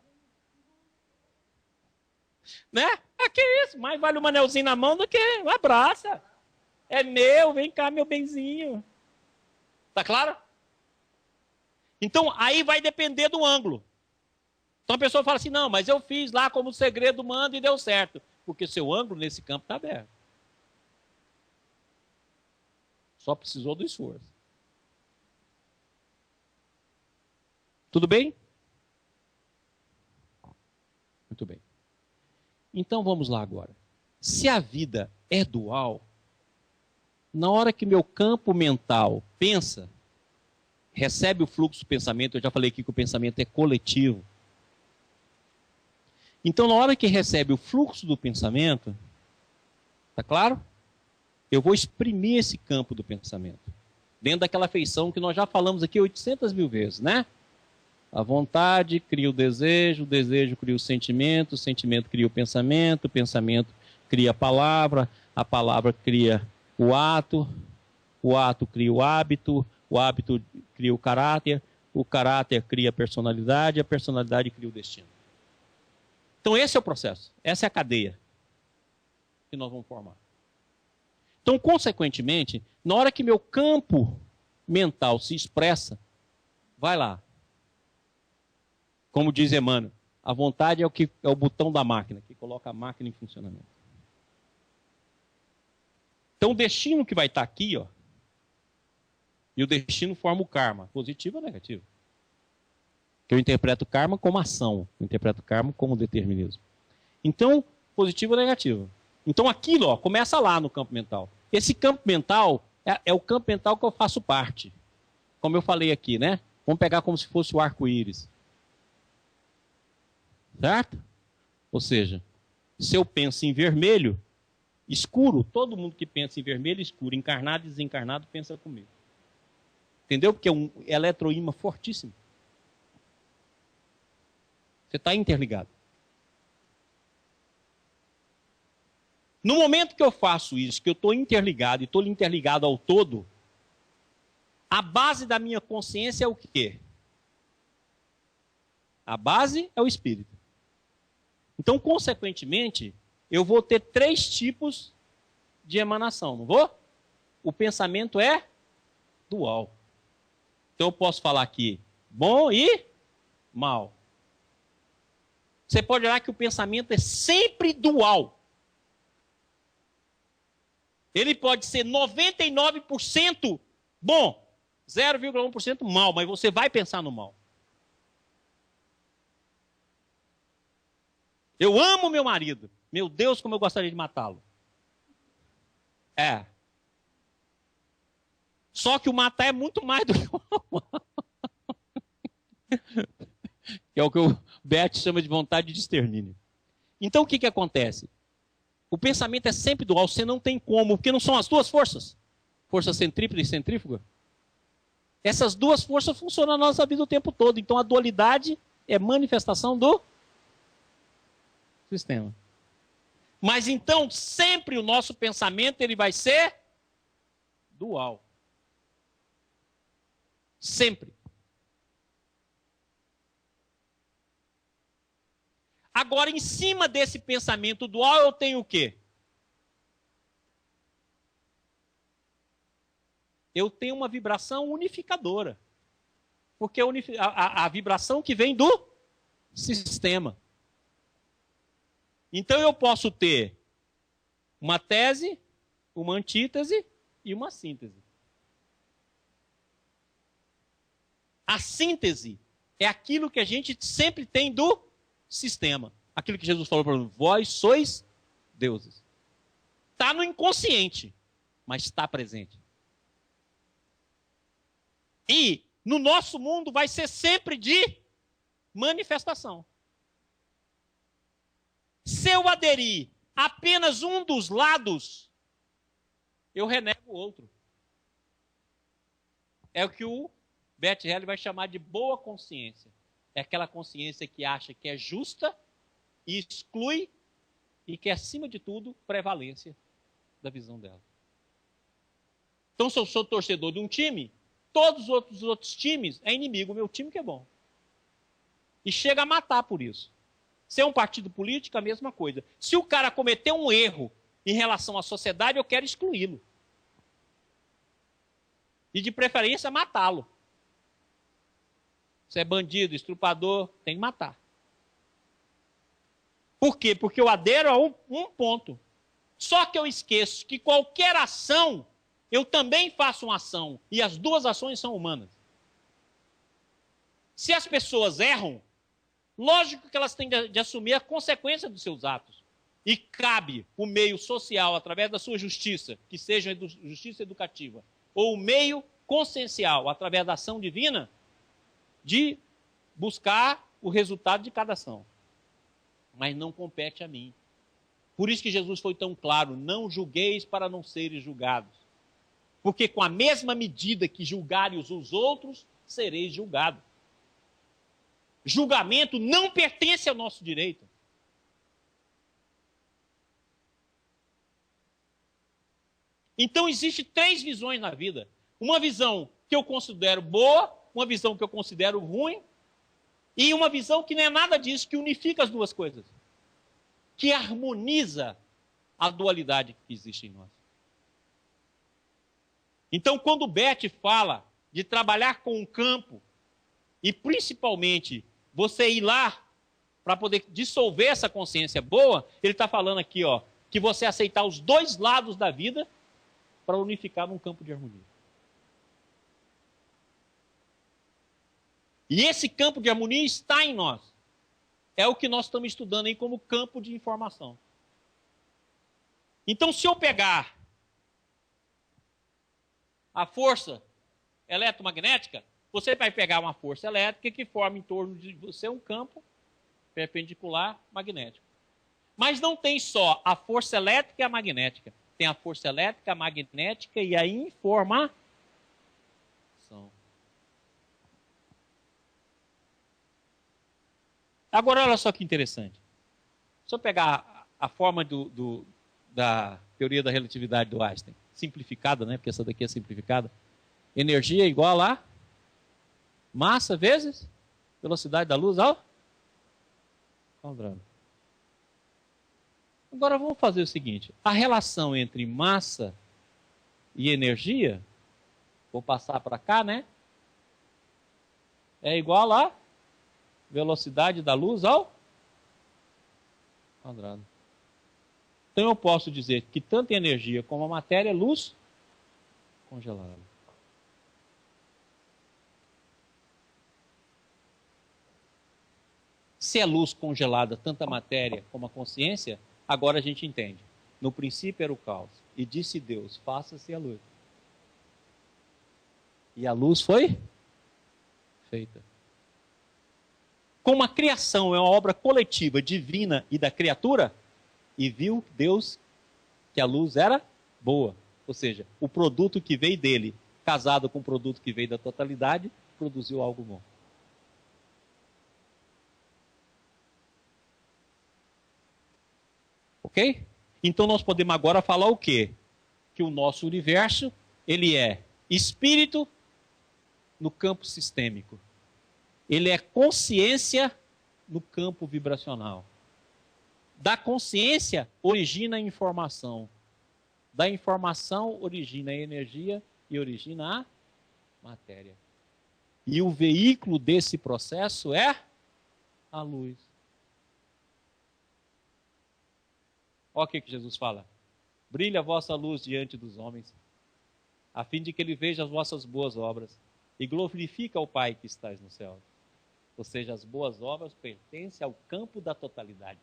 Né? Que isso? Mais vale um anelzinho na mão do que um abraço. É meu, vem cá, meu benzinho. Tá claro? Então, aí vai depender do ângulo. Então a pessoa fala assim, não, mas eu fiz lá como o segredo manda e deu certo. Porque seu ângulo nesse campo está aberto. Só precisou do esforço. Tudo bem? Muito bem. Então vamos lá agora. Se a vida é dual, na hora que meu campo mental pensa, recebe o fluxo do pensamento, eu já falei aqui que o pensamento é coletivo. Então, na hora que recebe o fluxo do pensamento, tá claro? Eu vou exprimir esse campo do pensamento. Dentro daquela feição que nós já falamos aqui 800 mil vezes, né? A vontade cria o desejo cria o sentimento cria o pensamento cria a palavra cria o ato cria o hábito cria o caráter cria a personalidade cria o destino. Então esse é o processo, essa é a cadeia que nós vamos formar. Então, consequentemente, na hora que meu campo mental se expressa, vai lá. Como diz Emmanuel, a vontade é o botão da máquina, que coloca a máquina em funcionamento. Então o destino que vai estar aqui, ó, e o destino forma o karma, positivo ou negativo? Que eu interpreto o karma como ação, eu interpreto o karma como determinismo. Então, positivo ou negativo? Então aquilo, ó, começa lá no campo mental. Esse campo mental é o campo mental que eu faço parte. Como eu falei aqui, né? Vamos pegar como se fosse o arco-íris. Certo? Ou seja, se eu penso em vermelho, escuro, todo mundo que pensa em vermelho, escuro, encarnado e desencarnado, pensa comigo. Entendeu? Porque é um eletroímã fortíssimo. Você está interligado. No momento que eu faço isso, que eu estou interligado e estou interligado ao todo, a base da minha consciência é o quê? A base é o espírito. Então, consequentemente, eu vou ter 3 tipos de emanação, não vou? O pensamento é dual. Então, eu posso falar aqui bom e mal. Você pode olhar que o pensamento é sempre dual. Ele pode ser 99% bom, 0,1% mal, mas você vai pensar no mal. Eu amo meu marido. Meu Deus, como eu gostaria de matá-lo. É. Só que o matar é muito mais do que o amar. Que é o que o Bert chama de vontade de extermínio. Então o que acontece? O pensamento é sempre dual, você não tem como, porque não são as duas forças. Força centrípeta e centrífuga. Essas duas forças funcionam na nossa vida o tempo todo. Então a dualidade é manifestação do sistema. Mas então sempre o nosso pensamento ele vai ser dual. Sempre. Agora, em cima desse pensamento dual, eu tenho o quê? Eu tenho uma vibração unificadora. Porque a vibração que vem do sistema. Então, eu posso ter uma tese, uma antítese e uma síntese. A síntese é aquilo que a gente sempre tem do sistema. Aquilo que Jesus falou para nós, vós sois deuses. Está no inconsciente, mas está presente. E no nosso mundo vai ser sempre de manifestação. Se eu aderir apenas um dos lados, eu renego o outro. É o que o Bert Hellinger vai chamar de boa consciência. É aquela consciência que acha que é justa e exclui e que, acima de tudo, prevalência. da visão dela. Então, se eu sou torcedor de um time, todos os outros times é inimigo, o meu time que é bom. E chega a matar por isso. Se é um partido político, a mesma coisa. Se o cara cometeu um erro em relação à sociedade, eu quero excluí-lo. E de preferência matá-lo. Se é bandido, estrupador, tem que matar. Por quê? Porque eu adero a um ponto. Só que eu esqueço que qualquer ação, eu também faço uma ação. E as duas ações são humanas. Se as pessoas erram, lógico que elas têm de assumir a consequência dos seus atos. E cabe o meio social, através da sua justiça, que seja justiça educativa, ou o meio consciencial, através da ação divina, de buscar o resultado de cada ação. Mas não compete a mim. Por isso que Jesus foi tão claro, não julgueis para não seres julgados. Porque com a mesma medida que julgares os outros, sereis julgados. Julgamento não pertence ao nosso direito. Então existem 3 visões na vida. Uma visão que eu considero boa, uma visão que eu considero ruim, e uma visão que não é nada disso, que unifica as duas coisas. Que harmoniza a dualidade que existe em nós. Então, quando o Bert fala de trabalhar com o campo, e principalmente você ir lá para poder dissolver essa consciência boa, ele está falando aqui, ó, que você aceitar os 2 lados da vida para unificar num campo de harmonia. E esse campo de harmonia está em nós. É o que nós estamos estudando aí como campo de informação. Então, se eu pegar a força eletromagnética, você vai pegar uma força elétrica que forma em torno de você um campo perpendicular magnético. Mas não tem só a força elétrica e a magnética. Tem a força elétrica, a magnética e a informação. Agora, olha só que interessante. Se eu pegar a forma da teoria da relatividade do Einstein, simplificada, né? Porque essa daqui é simplificada. Energia igual a massa vezes velocidade da luz ao quadrado. Agora vamos fazer o seguinte. A relação entre massa e energia, vou passar para cá, né? É igual a velocidade da luz ao quadrado. Então eu posso dizer que tanto a energia como a matéria é luz congelada. Se é luz congelada, tanto a matéria como a consciência, agora a gente entende. No princípio era o caos. E disse Deus, faça-se a luz. E a luz foi feita. Como a criação é uma obra coletiva, divina e da criatura, e viu Deus que a luz era boa. Ou seja, o produto que veio dele, casado com o produto que veio da totalidade, produziu algo bom. Ok? Então nós podemos agora falar o quê? Que o nosso universo, ele é espírito no campo sistêmico. Ele é consciência no campo vibracional. Da consciência origina a informação. Da informação origina a energia e origina a matéria. E o veículo desse processo é a luz. Olha o que Jesus fala. Brilha a vossa luz diante dos homens, a fim de que ele veja as vossas boas obras e glorifica o Pai que estás no céu. Ou seja, as boas obras pertencem ao campo da totalidade.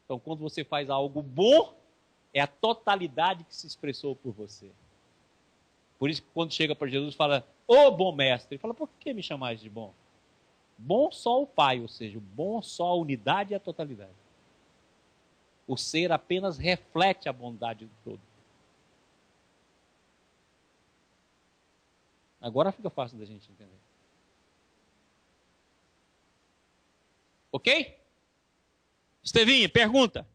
Então, quando você faz algo bom, é a totalidade que se expressou por você. Por isso que quando chega para Jesus e fala, ô bom mestre, ele fala, por que me chamais de bom? Bom só o Pai, ou seja, bom só a unidade e a totalidade. O ser apenas reflete a bondade do todo. Agora fica fácil da gente entender. Ok? Estevinho, pergunta.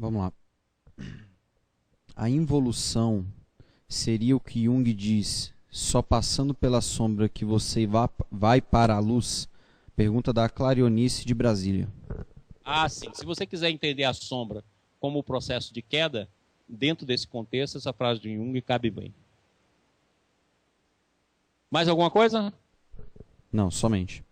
Vamos lá. A involução seria o que Jung diz, só passando pela sombra que você vai para a luz? Pergunta da Clarionice de Brasília. Ah, sim. Se você quiser entender a sombra como o processo de queda, dentro desse contexto, essa frase de Jung cabe bem. Mais alguma coisa? Não, somente.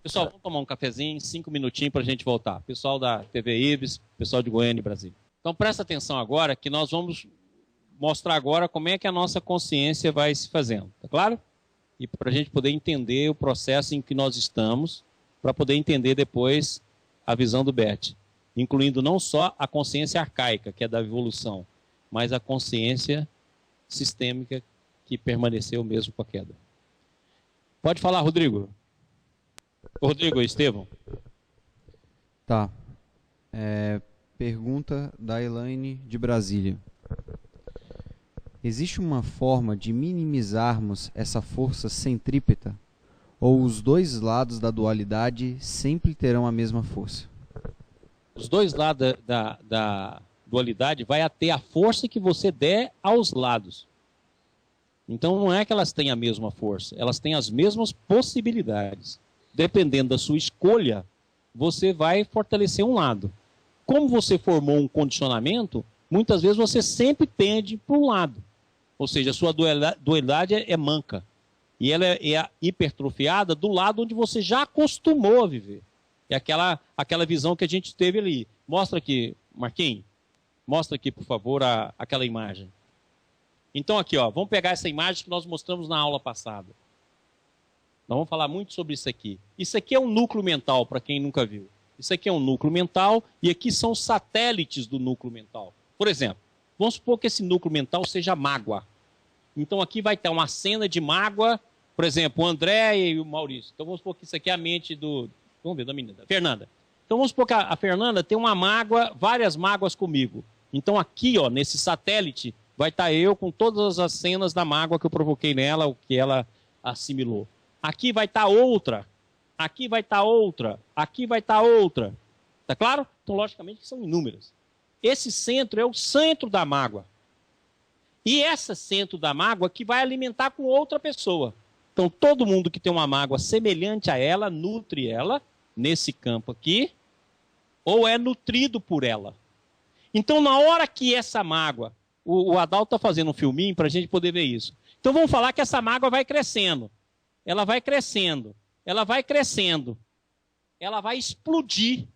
Pessoal, vamos tomar um cafezinho, 5 minutinhos para a gente voltar. Pessoal da TV Ibis, pessoal de Goiânia e Brasília. Então presta atenção agora que nós vamos mostrar agora como é que a nossa consciência vai se fazendo, tá claro? E para a gente poder entender o processo em que nós estamos, para poder entender depois a visão do Bert, incluindo não só a consciência arcaica, que é da evolução, mas a consciência sistêmica que permaneceu mesmo com a queda. Pode falar, Rodrigo. Rodrigo, Estevão. Tá. Pergunta da Elaine de Brasília. Existe uma forma de minimizarmos essa força centrípeta? Ou os dois lados da dualidade sempre terão a mesma força? Os dois lados da dualidade vai ter a força que você der aos lados. Então não é que elas têm a mesma força, elas têm as mesmas possibilidades. Dependendo da sua escolha, você vai fortalecer um lado. Como você formou um condicionamento, muitas vezes você sempre tende para um lado. Ou seja, a sua dualidade é manca. E ela é hipertrofiada do lado onde você já acostumou a viver. É aquela visão que a gente teve ali. Mostra aqui, Marquinhos. Mostra aqui, por favor, aquela imagem. Então aqui, ó, vamos pegar essa imagem que nós mostramos na aula passada. Nós vamos falar muito sobre isso aqui. Isso aqui é um núcleo mental, para quem nunca viu. Isso aqui é um núcleo mental e aqui são os satélites do núcleo mental. Por exemplo, vamos supor que esse núcleo mental seja mágoa. Então aqui vai ter uma cena de mágoa, por exemplo, o André e o Maurício. Então vamos supor que isso aqui é a mente do... Vamos ver, da menina, Fernanda. Então vamos supor que a Fernanda tem uma mágoa, várias mágoas comigo. Então aqui, ó, nesse satélite, vai estar eu com todas as cenas da mágoa que eu provoquei nela, o que ela assimilou. Aqui vai estar outra, aqui vai estar outra, aqui vai estar outra. Tá claro? Então, logicamente, que são inúmeras. Esse centro é o centro da mágoa. E esse centro da mágoa que vai alimentar com outra pessoa. Então, todo mundo que tem uma mágoa semelhante a ela, nutre ela, nesse campo aqui, ou é nutrido por ela. Então, na hora que essa mágoa... O Adalto está fazendo um filminho para a gente poder ver isso. Então, vamos falar que essa mágoa vai crescendo. Ela vai crescendo. Ela vai crescendo. Ela vai explodir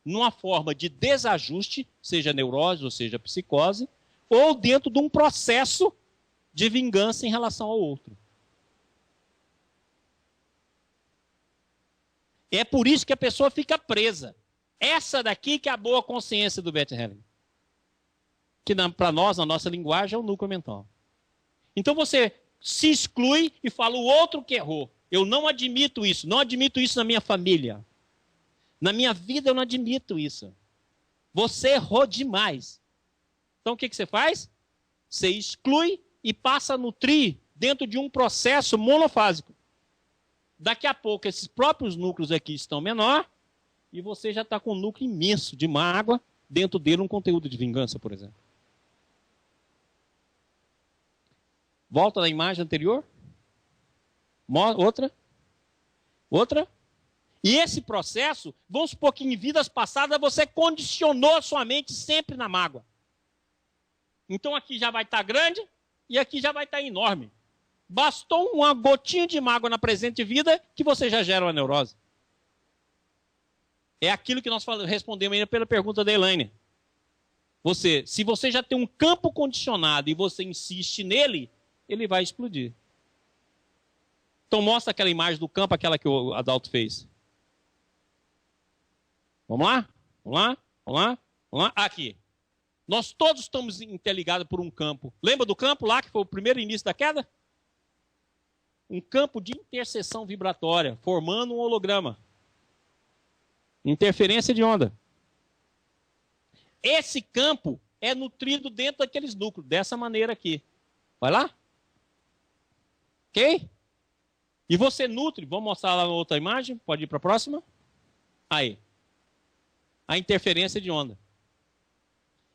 numa forma de desajuste, seja neurose ou seja psicose, ou dentro de um processo de vingança em relação ao outro. É por isso que a pessoa fica presa. Essa daqui que é a boa consciência do Bert Hellinger. Que para nós, na nossa linguagem, é o núcleo mental. Então você se exclui e fala o outro que errou. Eu não admito isso na minha família. Na minha vida eu não admito isso. Você errou demais. Então o que você faz? Você exclui e passa a nutrir dentro de um processo monofásico. Daqui a pouco esses próprios núcleos aqui estão menor e você já está com um núcleo imenso de mágoa, dentro dele um conteúdo de vingança, por exemplo. Volta na imagem anterior. Outra. Outra. E esse processo, vamos supor que em vidas passadas você condicionou a sua mente sempre na mágoa. Então aqui já vai estar grande e aqui já vai estar enorme. Bastou uma gotinha de mágoa na presente vida que você já gera uma neurose. É aquilo que nós respondemos ainda pela pergunta da Elaine. Se você já tem um campo condicionado e você insiste nele, ele vai explodir. Então mostra aquela imagem do campo, aquela que o Adalto fez. Vamos lá? Vamos lá? Vamos lá? Vamos lá? Aqui. Nós todos estamos interligados por um campo. Lembra do campo lá, que foi o primeiro início da queda? Um campo de interseção vibratória, formando um holograma. Interferência de onda. Esse campo é nutrido dentro daqueles núcleos, dessa maneira aqui. Vai lá? Ok? E você nutre, vamos mostrar lá na outra imagem, pode ir para a próxima. Aí. A interferência de onda.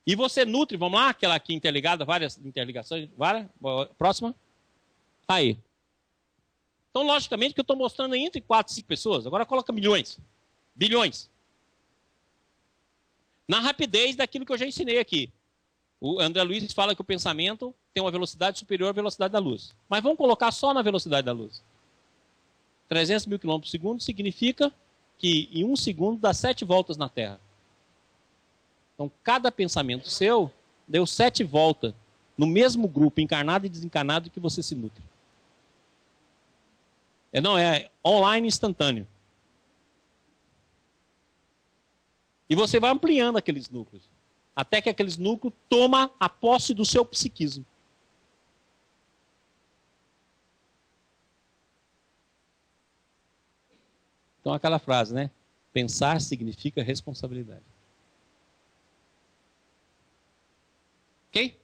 E você nutre, vamos lá, aquela aqui interligada, várias interligações, várias, próxima. Aí. Então, logicamente, que eu estou mostrando entre 4 e 5 pessoas. Agora coloca milhões, bilhões. Na rapidez daquilo que eu já ensinei aqui. O André Luiz fala que o pensamento tem uma velocidade superior à velocidade da luz. Mas vamos colocar só na velocidade da luz. 300 mil quilômetros por segundo significa que em 1 segundo dá 7 voltas na Terra. Então, cada pensamento seu deu 7 voltas no mesmo grupo, encarnado e desencarnado, que você se nutre. É online instantâneo. E você vai ampliando aqueles núcleos, até que aqueles núcleos tomam a posse do seu psiquismo. Então, aquela frase, né? Pensar significa responsabilidade. Ok?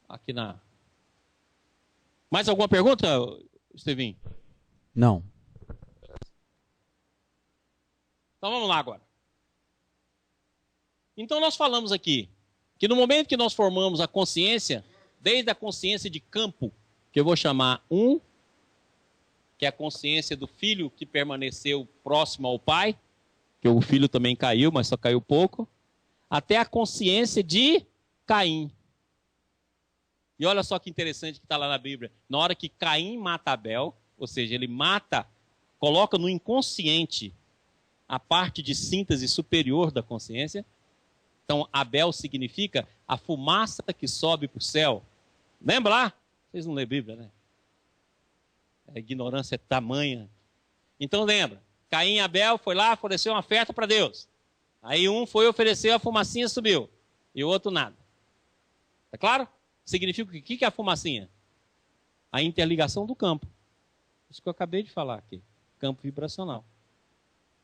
Aqui na... Mais alguma pergunta, Estevinho? Não. Então vamos lá agora. Então nós falamos aqui que no momento que nós formamos a consciência, desde a consciência de campo, que eu vou chamar 1, que é a consciência do filho que permaneceu próximo ao pai, que o filho também caiu, mas só caiu pouco, até a consciência de Caim. E olha só que interessante que está lá na Bíblia. Na hora que Caim mata Abel, ou seja, ele mata, coloca no inconsciente a parte de síntese superior da consciência. Então, Abel significa a fumaça que sobe para o céu. Lembra lá? Vocês não lêem Bíblia, né? A ignorância é tamanha. Então, lembra. Caim e Abel foi lá, ofereceu uma oferta para Deus. Aí um foi oferecer, a fumacinha subiu. E o outro nada. Tá claro? Significa o que é a fumacinha? A interligação do campo. Isso que eu acabei de falar aqui. Campo vibracional.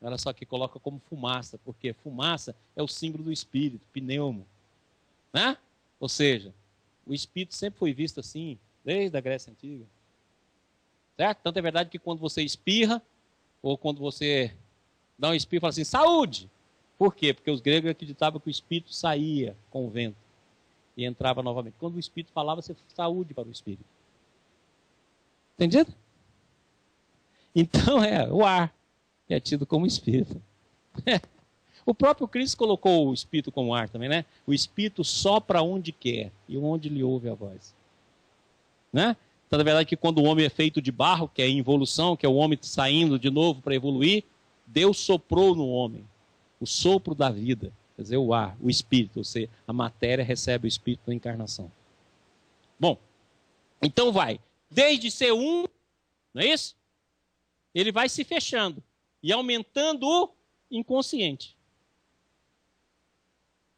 Olha só que coloca como fumaça, porque fumaça é o símbolo do espírito, pneumo. Né? Ou seja, o espírito sempre foi visto assim, desde a Grécia Antiga. Certo? Tanto é verdade que quando você espirra, ou quando você dá um espirro e fala assim, saúde! Por quê? Porque os gregos acreditavam que o espírito saía com o vento e entrava novamente. Quando o espírito falava, você saúde para o espírito. Entendido? Então o ar é tido como espírito. O próprio Cristo colocou o espírito como ar também, né? O espírito sopra onde quer e onde lhe ouve a voz. Né? Então, na verdade, que quando o homem é feito de barro, que é involução, que é o homem saindo de novo para evoluir, Deus soprou no homem o sopro da vida, quer dizer, o ar, o espírito, ou seja, a matéria recebe o espírito da encarnação. Bom, então vai, desde ser um, não é isso? Ele vai se fechando e aumentando o inconsciente.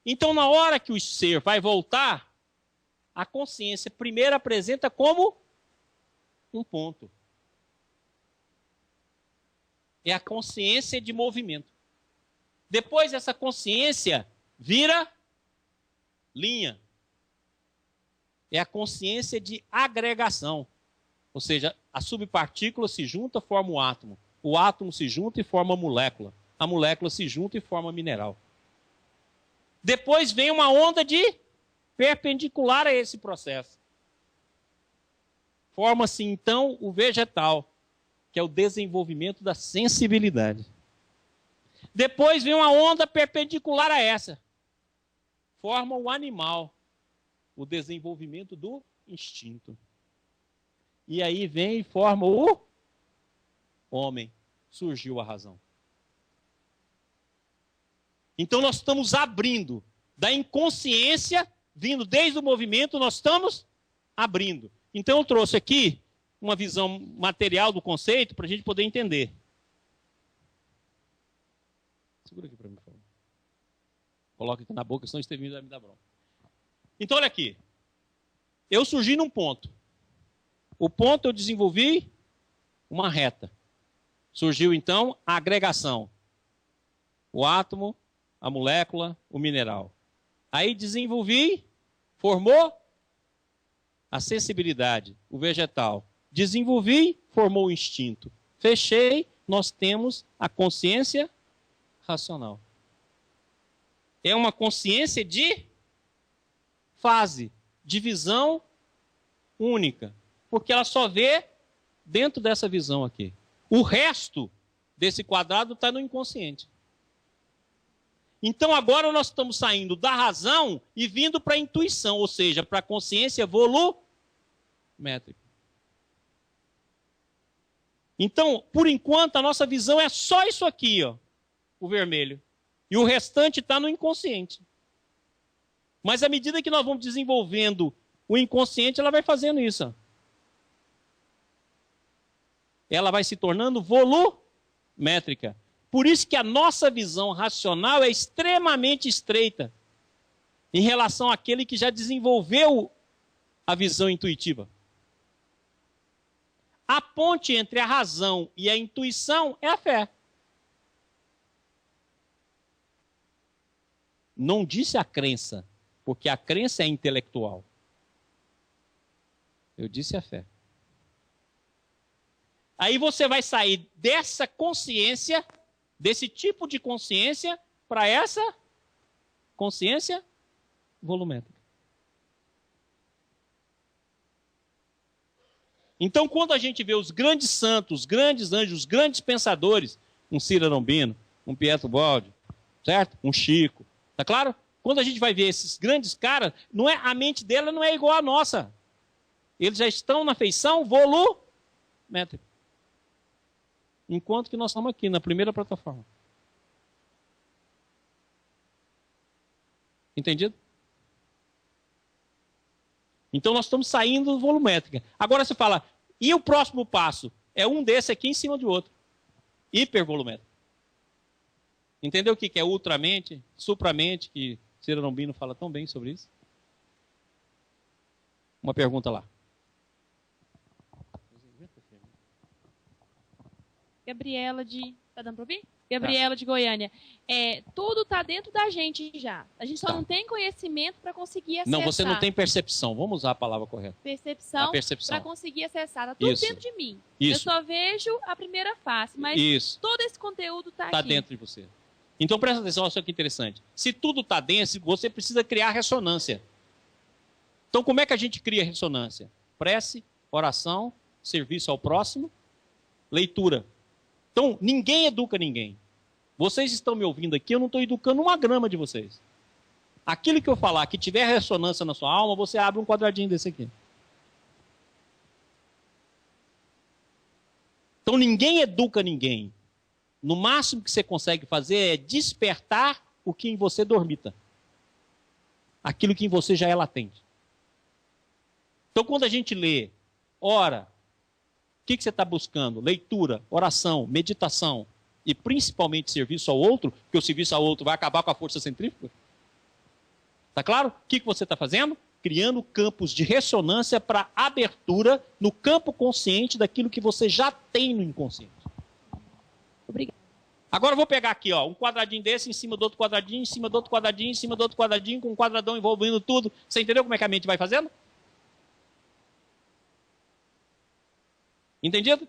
Então, na hora que o ser vai voltar, a consciência primeiro apresenta como um ponto. É a consciência de movimento. Depois essa consciência vira linha. É a consciência de agregação. Ou seja, a subpartícula se junta e forma o átomo. O átomo se junta e forma a molécula. A molécula se junta e forma mineral. Depois vem uma onda de perpendicular a esse processo. Forma-se então o vegetal, que é o desenvolvimento da sensibilidade. Depois vem uma onda perpendicular a essa. Forma o animal, o desenvolvimento do instinto. E aí vem e forma o homem. Surgiu a razão. Então nós estamos abrindo da inconsciência, vindo desde o movimento, nós estamos abrindo. Então eu trouxe aqui uma visão material do conceito para a gente poder entender. Segura aqui para mim, por favor. Coloca aqui na boca, senão o Estevinho vai me dar bronca. Então olha aqui. Eu surgi num ponto. O ponto eu desenvolvi uma reta. Surgiu então a agregação. O átomo, a molécula, o mineral. Aí desenvolvi, formou a sensibilidade, o vegetal. Desenvolvi, formou o instinto. Fechei, nós temos a consciência racional. É uma consciência de fase, de visão única. Porque ela só vê dentro dessa visão aqui. O resto desse quadrado está no inconsciente. Então agora nós estamos saindo da razão e vindo para a intuição, ou seja, para a consciência volumétrica. Então, por enquanto, a nossa visão é só isso aqui, ó, o vermelho. E o restante está no inconsciente. Mas à medida que nós vamos desenvolvendo o inconsciente, ela vai fazendo isso. Ó. Ela vai se tornando volumétrica. Por isso que a nossa visão racional é extremamente estreita em relação àquele que já desenvolveu a visão intuitiva. A ponte entre a razão e a intuição é a fé. Não disse a crença, porque a crença é intelectual. Eu disse a fé. Aí você vai sair dessa consciência, desse tipo de consciência, para essa consciência volumétrica. Então, quando a gente vê os grandes santos, os grandes anjos, os grandes pensadores, um Ciro Arambino, um Pietro Baldi, certo? Um Chico, tá claro? Quando a gente vai ver esses grandes caras, a mente dela não é igual à nossa. Eles já estão na feição volumétrica. Enquanto que nós estamos aqui, na primeira plataforma. Entendido? Então nós estamos saindo do volumétrica. Agora você fala, e o próximo passo? É um desse aqui em cima do outro. Hipervolumétrico. Entendeu o que é ultramente, supramente, que Ciro Arambino fala tão bem sobre isso? Uma pergunta lá. Gabriela de... Tá dando para ouvir? Gabriela de Goiânia. Tudo está dentro da gente já. A gente só não tem conhecimento para conseguir acessar. Não, você não tem percepção. Vamos usar a palavra correta. Percepção. Para conseguir acessar. Está tudo dentro de mim. Isso. Eu só vejo a primeira face, mas todo esse conteúdo está aqui. Está dentro de você. Então presta atenção, olha só que interessante. Se tudo está dentro, você precisa criar ressonância. Então como é que a gente cria ressonância? Prece, oração, serviço ao próximo, leitura. Então, ninguém educa ninguém. Vocês estão me ouvindo aqui, eu não estou educando uma grama de vocês. Aquilo que eu falar que tiver ressonância na sua alma, você abre um quadradinho desse aqui. Então, ninguém educa ninguém. No máximo que você consegue fazer é despertar o que em você dormita. Aquilo que em você já é latente. Então, quando a gente lê, ora, o que você está buscando? Leitura, oração, meditação e principalmente serviço ao outro, porque o serviço ao outro vai acabar com a força centrífuga. Está claro? O que você está fazendo? Criando campos de ressonância para abertura no campo consciente daquilo que você já tem no inconsciente. Obrigada. Agora eu vou pegar aqui, ó, um quadradinho desse em cima do outro quadradinho, em cima do outro quadradinho, em cima do outro quadradinho, com um quadradão envolvendo tudo. Você entendeu como é que a mente vai fazendo? Entendido?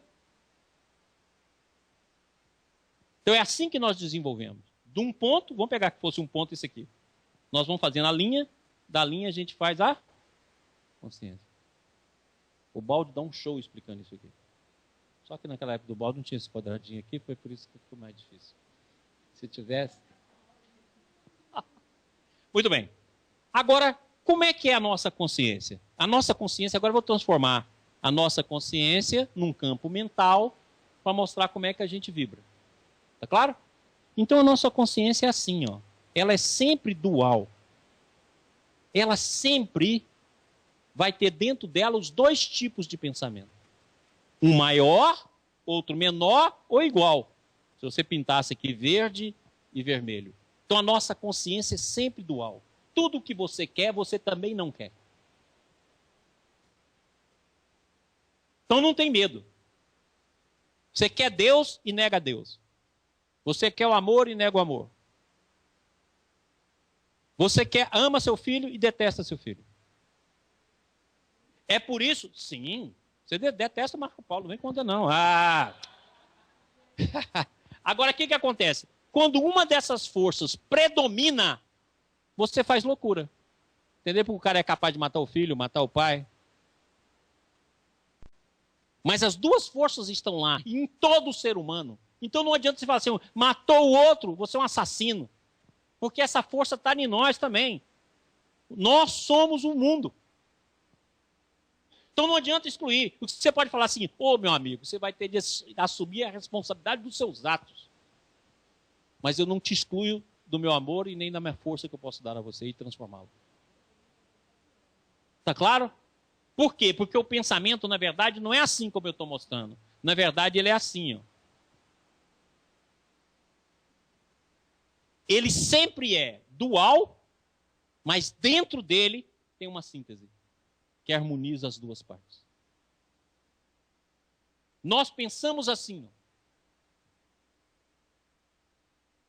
Então é assim que nós desenvolvemos. De um ponto, vamos pegar que fosse um ponto esse aqui. Nós vamos fazendo a linha, da linha a gente faz a consciência. O Baldi dá um show explicando isso aqui. Só que naquela época do Baldi não tinha esse quadradinho aqui, foi por isso que ficou mais difícil. Se tivesse... Muito bem. Agora, como é que é a nossa consciência? A nossa consciência, agora eu vou transformar a nossa consciência num campo mental para mostrar como é que a gente vibra. Tá claro? Então a nossa consciência é assim, ó. Ela é sempre dual. Ela sempre vai ter dentro dela os dois tipos de pensamento. Um maior, outro menor ou igual. Se você pintasse aqui verde e vermelho. Então a nossa consciência é sempre dual. Tudo que você quer, você também não quer. Então não tem medo. Você quer Deus e nega Deus. Você quer o amor e nega o amor. Você ama seu filho e detesta seu filho. É por isso, sim, você detesta Marco Paulo, não vem conta não. Agora o que acontece? quando uma dessas forças predomina, você faz loucura. Entendeu? Porque o cara é capaz de matar o filho, matar o pai. Mas as duas forças estão lá, em todo ser humano. Então não adianta você falar assim, matou o outro, você é um assassino. Porque essa força está em nós também. Nós somos o mundo. Então não adianta excluir. Você pode falar assim, meu amigo, você vai ter de assumir a responsabilidade dos seus atos. Mas eu não te excluo do meu amor e nem da minha força que eu posso dar a você e transformá-lo. Está claro? Por quê? Porque o pensamento, na verdade, não é assim como eu estou mostrando. Na verdade, ele é assim. Ó. Ele sempre é dual, mas dentro dele tem uma síntese que harmoniza as duas partes. Nós pensamos assim. Ó.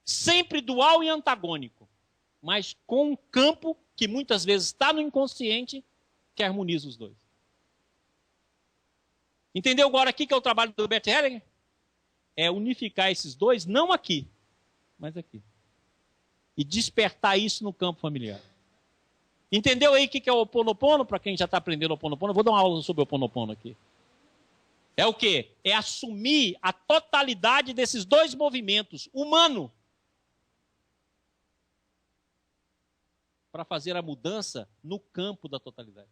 Sempre dual e antagônico, mas com um campo que muitas vezes está no inconsciente que harmoniza os dois. Entendeu agora aqui que é o trabalho do Bert Hellinger? É unificar esses dois, não aqui, mas aqui. E despertar isso no campo familiar. Entendeu aí o que é o Ho Oponopono? Para quem já está aprendendo o Ho Oponopono, eu vou dar uma aula sobre o Ho Oponopono aqui. É o quê? É assumir a totalidade desses dois movimentos, humano, para fazer a mudança no campo da totalidade.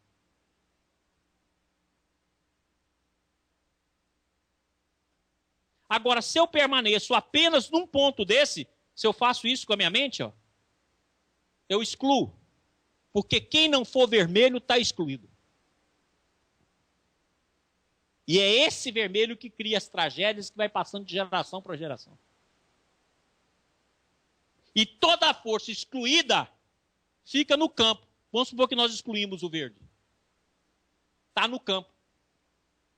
Agora, se eu permaneço apenas num ponto desse, se eu faço isso com a minha mente, ó, eu excluo. Porque quem não for vermelho está excluído. E é esse vermelho que cria as tragédias que vai passando de geração para geração. E toda a força excluída fica no campo. Vamos supor que nós excluímos o verde. Está no campo.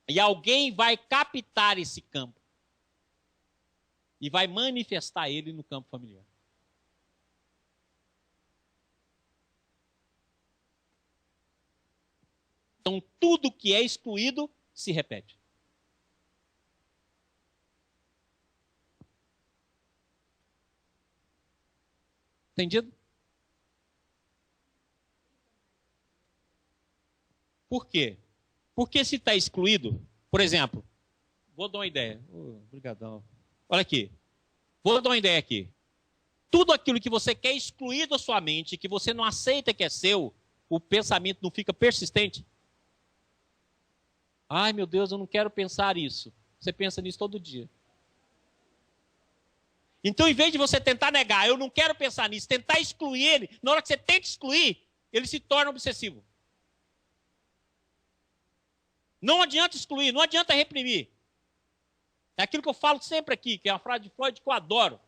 E alguém vai captar esse campo. E vai manifestar ele no campo familiar. Então, tudo que é excluído se repete. Entendido? Por quê? Porque se está excluído, por exemplo, vou dar uma ideia. Obrigadão. Olha aqui. Vou dar uma ideia aqui. Tudo aquilo que você quer excluir da sua mente, que você não aceita que é seu, o pensamento não fica persistente. Ai, meu Deus, eu não quero pensar isso. Você pensa nisso todo dia. Então, em vez de você tentar negar, eu não quero pensar nisso, tentar excluir ele, na hora que você tenta excluir, ele se torna obsessivo. Não adianta excluir, não adianta reprimir. É aquilo que eu falo sempre aqui, que é uma frase de Freud que eu adoro.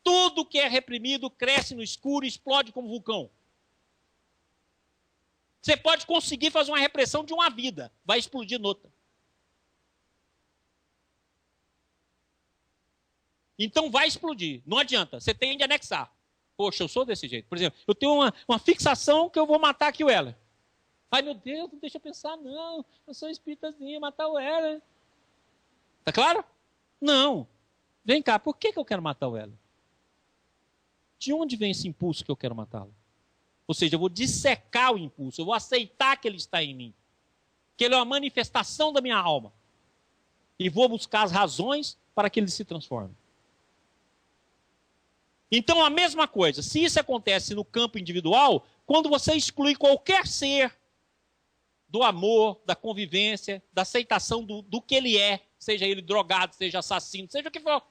Tudo que é reprimido cresce no escuro e explode como vulcão. Você pode conseguir fazer uma repressão de uma vida, vai explodir noutra. Então vai explodir, não adianta, você tem de anexar. Poxa, eu sou desse jeito. Por exemplo, eu tenho uma fixação que eu vou matar aqui o Heller. Ai, meu Deus, não deixa eu pensar, não. Eu sou espíritazinho, matar o Heller. Tá claro? Não. Vem cá, por que eu quero matar o Heller? De onde vem esse impulso que eu quero matá-lo? Ou seja, eu vou dissecar o impulso, eu vou aceitar que ele está em mim. Que ele é uma manifestação da minha alma. E vou buscar as razões para que ele se transforme. Então, a mesma coisa, se isso acontece no campo individual, quando você exclui qualquer ser do amor, da convivência, da aceitação do que ele é, seja ele drogado, seja assassino, seja o que for.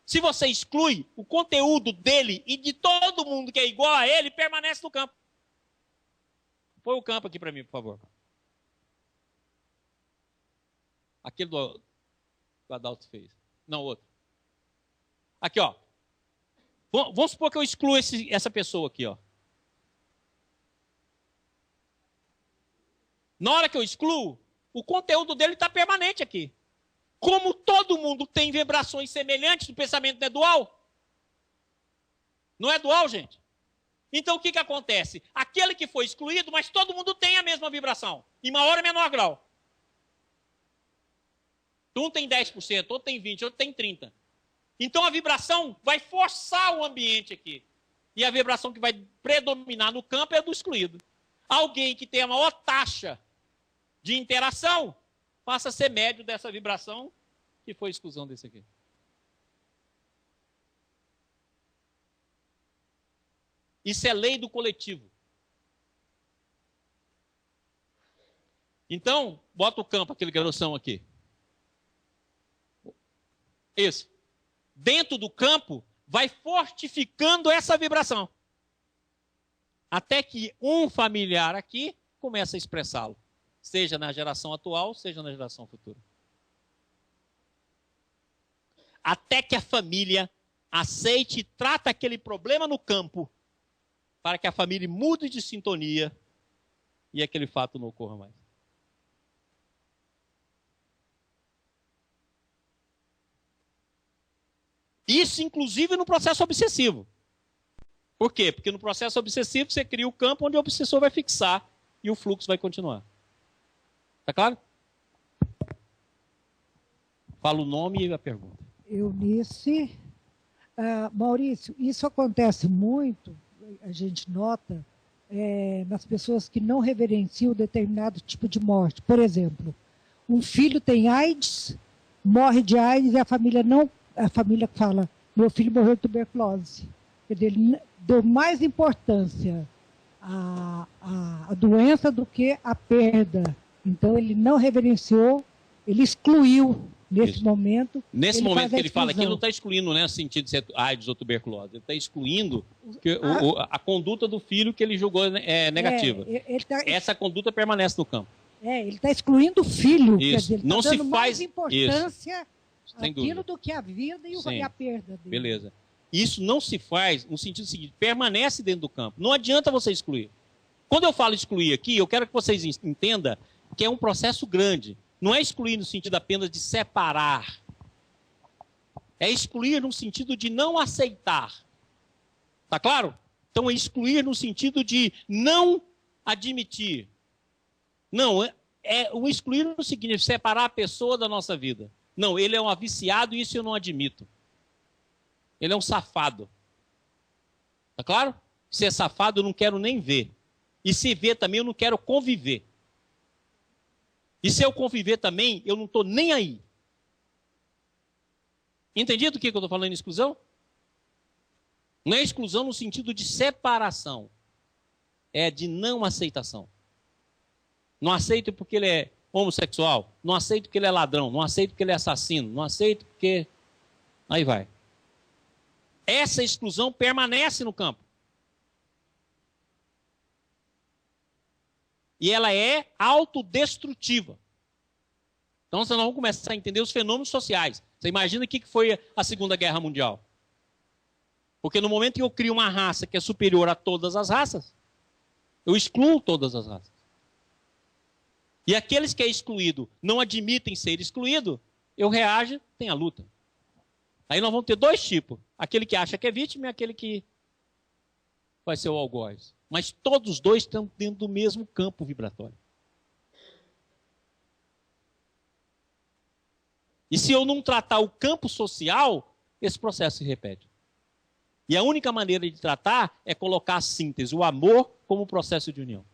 Se você exclui o conteúdo dele e de todo mundo que é igual a ele, permanece no campo. Põe o campo aqui para mim, por favor. Aquele do Adalto fez. Não, outro. Aqui, ó. Vamos supor que eu excluo essa pessoa aqui, ó. Na hora que eu excluo, o conteúdo dele está permanente aqui. Como todo mundo tem vibrações semelhantes, o pensamento não é dual. Não é dual, gente? Então o que acontece? Aquele que foi excluído, mas todo mundo tem a mesma vibração. Em maior ou menor grau. Um tem 10%, outro tem 20%, outro tem 30%. Então a vibração vai forçar o ambiente aqui. E a vibração que vai predominar no campo é a do excluído. Alguém que tem a maior taxa de interação passa a ser médio dessa vibração, que foi a exclusão desse aqui. Isso é lei do coletivo. Então, bota o campo, aquele grossão aqui. Isso. Dentro do campo, vai fortificando essa vibração. Até que um familiar aqui começa a expressá-lo. Seja na geração atual, seja na geração futura. Até que a família aceite e trata aquele problema no campo, para que a família mude de sintonia e aquele fato não ocorra mais. Isso, inclusive, no processo obsessivo. Por quê? Porque no processo obsessivo você cria o campo onde o obsessor vai fixar e o fluxo vai continuar. Tá claro? Fala o nome e a pergunta. Eunice. Maurício, isso acontece muito, a gente nota, nas pessoas que não reverenciam determinado tipo de morte. Por exemplo, um filho tem AIDS, morre de AIDS e a família fala, meu filho morreu de tuberculose. Ele deu mais importância à doença do que à perda. Então, ele não reverenciou, ele excluiu nesse momento. Nesse momento que ele fala aqui, ele não está excluindo, né, o sentido de ser AIDS ou tuberculose. Ele está excluindo a conduta do filho que ele julgou negativa. Essa conduta permanece no campo. Ele está excluindo o filho. Isso. Quer dizer, ele não tá se dando faz mais importância aquilo dúvida. Do que a vida e a perda dele. Beleza. Isso não se faz no sentido seguinte, permanece dentro do campo. Não adianta você excluir. Quando eu falo excluir aqui, eu quero que vocês entendam que é um processo grande. Não é excluir no sentido apenas de separar. É excluir no sentido de não aceitar. Tá claro? Então é excluir no sentido de não admitir. Não, é o excluir no seguinte, separar a pessoa da nossa vida. Não, ele é um viciado e isso eu não admito. Ele é um safado. Tá claro? Se é safado, eu não quero nem ver. E se ver também, eu não quero conviver. E se eu conviver também, eu não estou nem aí. Entendido o que eu estou falando em exclusão? Não é exclusão no sentido de separação. É de não aceitação. Não aceito porque ele é homossexual. Não aceito porque ele é ladrão. Não aceito porque ele é assassino. Não aceito porque... Aí vai. Essa exclusão permanece no campo. E ela é autodestrutiva. Então, nós vamos começar a entender os fenômenos sociais. Você imagina o que foi a Segunda Guerra Mundial? Porque no momento que eu crio uma raça que é superior a todas as raças, eu excluo todas as raças. E aqueles que é excluído não admitem ser excluído, eu reajo, tem a luta. Aí nós vamos ter dois tipos. Aquele que acha que é vítima e aquele que vai ser o algoz. Mas todos os dois estão dentro do mesmo campo vibratório. E se eu não tratar o campo social, esse processo se repete. E a única maneira de tratar é colocar a síntese, o amor, como processo de união.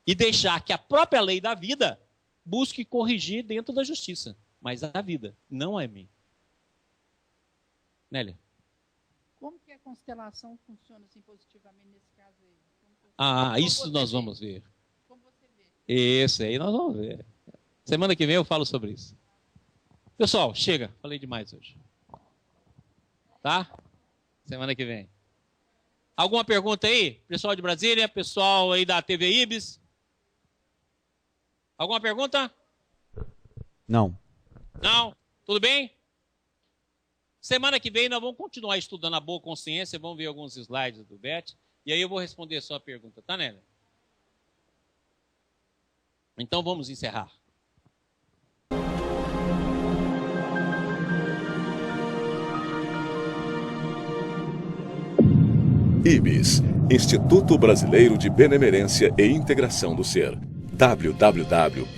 E deixar que a própria lei da vida busque corrigir dentro da justiça. Mas a vida, não é mim. Nélia? Como que a constelação funciona assim positivamente nesse caso aí? Isso nós vamos ver. Como você vê? Isso aí nós vamos ver. Semana que vem eu falo sobre isso. Pessoal, chega. Falei demais hoje. Tá? Semana que vem. Alguma pergunta aí? Pessoal de Brasília, pessoal aí da TV Ibis? Alguma pergunta? Não. Não? Tudo bem? Semana que vem nós vamos continuar estudando a boa consciência, vamos ver alguns slides do Beth, e aí eu vou responder a sua pergunta, tá, Nélia? Então vamos encerrar. IBIS, Instituto Brasileiro de Benemerência e Integração do Ser. www.ibis.org